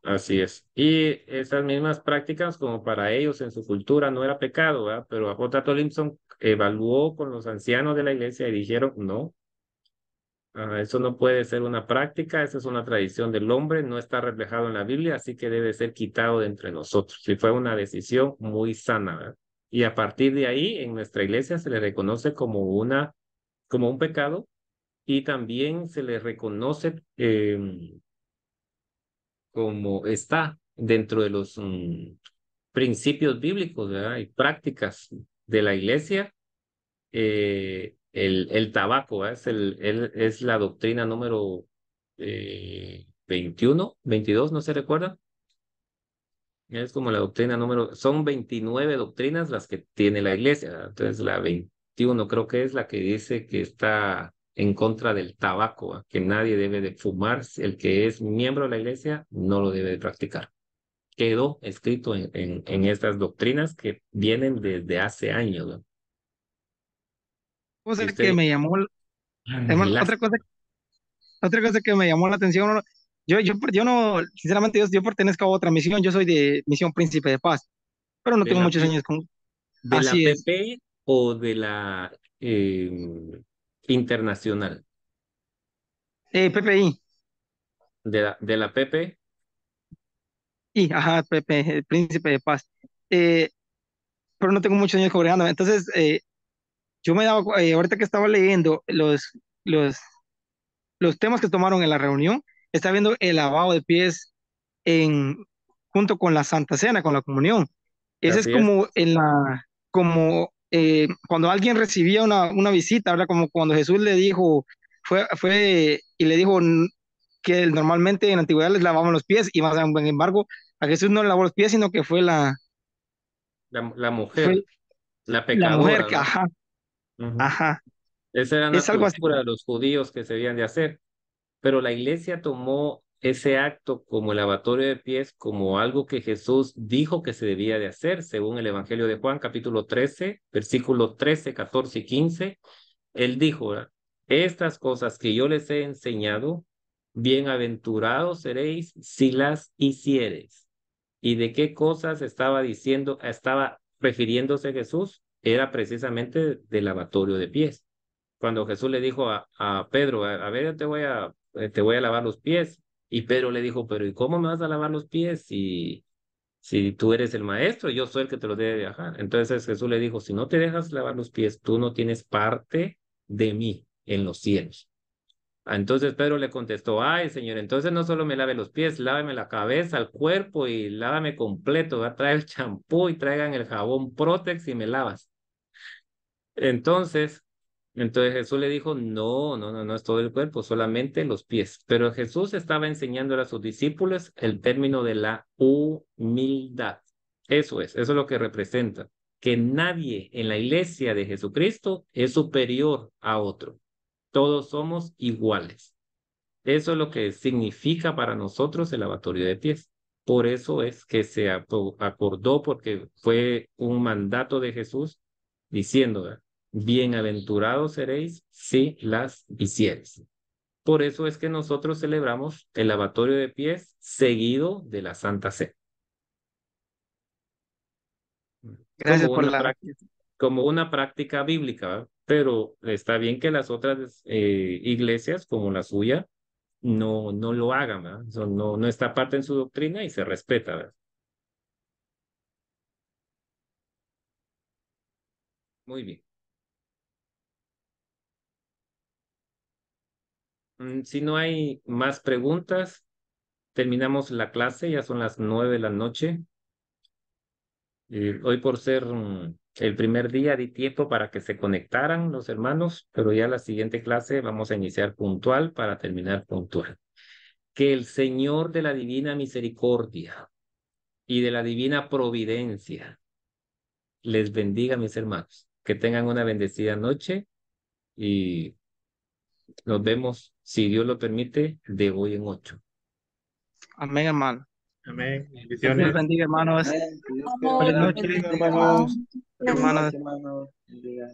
Así es. Y esas mismas prácticas, como para ellos en su cultura no era pecado, ¿verdad? Pero a J. Tomlinson evaluó con los ancianos de la iglesia y dijeron, no, Eso no puede ser una práctica, esa es una tradición del hombre, no está reflejado en la Biblia, así que debe ser quitado de entre nosotros. Y fue una decisión muy sana, ¿verdad? Y a partir de ahí, en nuestra iglesia se le reconoce como un pecado y también se le reconoce como está dentro de los principios bíblicos, ¿verdad? Y prácticas de la iglesia. El tabaco, ¿verdad? Es la doctrina número 21, 22, ¿no se recuerda? Es como la doctrina número, son 29 doctrinas las que tiene la iglesia, ¿verdad? Entonces la 21 creo que es la que dice que está en contra del tabaco, ¿verdad? Que nadie debe de fumar, el que es miembro de la iglesia no lo debe de practicar. Quedó escrito en estas doctrinas que vienen desde hace años, ¿verdad? Y Cosa que usted, me llamó, hermano, las, otra cosa que me llamó la atención, ¿no? Yo no, sinceramente, yo pertenezco a otra misión, yo soy de Misión Príncipe de Paz, pero no de tengo la muchos años con, ¿De la así es, PP o de la internacional? PPI, De la PP, y, ajá, Pepe, el Príncipe de Paz, eh, pero no tengo muchos años congregando, entonces, yo me daba, ahorita que estaba leyendo los, los temas que tomaron en la reunión, estaba viendo el lavado de pies en, junto con la Santa Cena, con la comunión. Ese es así es. como cuando alguien recibía una visita, ¿verdad? Como cuando Jesús le dijo, fue y le dijo que normalmente en la antigüedad les lavaban los pies y más sin embargo a Jesús no le lavó los pies, sino que La fue mujer, la la mujer pecadora, que, ¿verdad? ajá, Ujú. ajá, Esa era una es algo así. cultura de los judíos que se debían de hacer, pero la iglesia tomó ese acto como el lavatorio de pies como algo que Jesús dijo que se debía de hacer, según el Evangelio de Juan, capítulo 13, versículos 13, 14 y 15. Él dijo, ¿verdad? Estas cosas que yo les he enseñado, bienaventurados seréis si las hiciereis. ¿Y de qué cosas estaba diciendo, estaba refiriéndose Jesús? Era precisamente del lavatorio de pies. Cuando Jesús le dijo a Pedro, a ver, yo te voy a lavar los pies. Y Pedro le dijo, pero ¿y cómo me vas a lavar los pies si tú eres el maestro? Yo soy el que te los debe dejar. Entonces Jesús le dijo, si no te dejas lavar los pies, tú no tienes parte de mí en los cielos. Entonces Pedro le contestó, ay, Señor, entonces no solo me lave los pies, láveme la cabeza, el cuerpo y lávame completo, va a traer el champú y traigan el jabón Protex y me lavas. Entonces, entonces Jesús le dijo, no, no, no, no es todo el cuerpo, solamente los pies. Pero Jesús estaba enseñando a sus discípulos el término de la humildad. Eso es lo que representa, que nadie en la iglesia de Jesucristo es superior a otro. Todos somos iguales. Eso es lo que significa para nosotros el lavatorio de pies. Por eso es que se acordó, porque fue un mandato de Jesús diciendo, ¿verdad? Bienaventurados seréis si las hicieres. Por eso es que nosotros celebramos el lavatorio de pies seguido de la Santa Cena, como Gracias por una la... práctica, como una práctica bíblica, ¿verdad? Pero está bien que las otras iglesias, como la suya, no lo hagan, ¿verdad? Eso no está parte en su doctrina y se respeta, ¿verdad? Muy bien. Si no hay más preguntas, terminamos la clase, ya son las 9 de la noche. Hoy por ser el primer día di tiempo para que se conectaran los hermanos, pero ya la siguiente clase vamos a iniciar puntual para terminar puntual. Que el Señor de la divina misericordia y de la divina providencia les bendiga, mis hermanos. Que tengan una bendecida noche y nos vemos, si Dios lo permite, de hoy en 8. Amén, hermano. Amén. Dios les Bendiciones. bendiga, hermanos. Amén. Que Dios Buenas los Amén. noches, bendiga, hermanos. hermanos. Buenas noches, hermanos. Bendiga.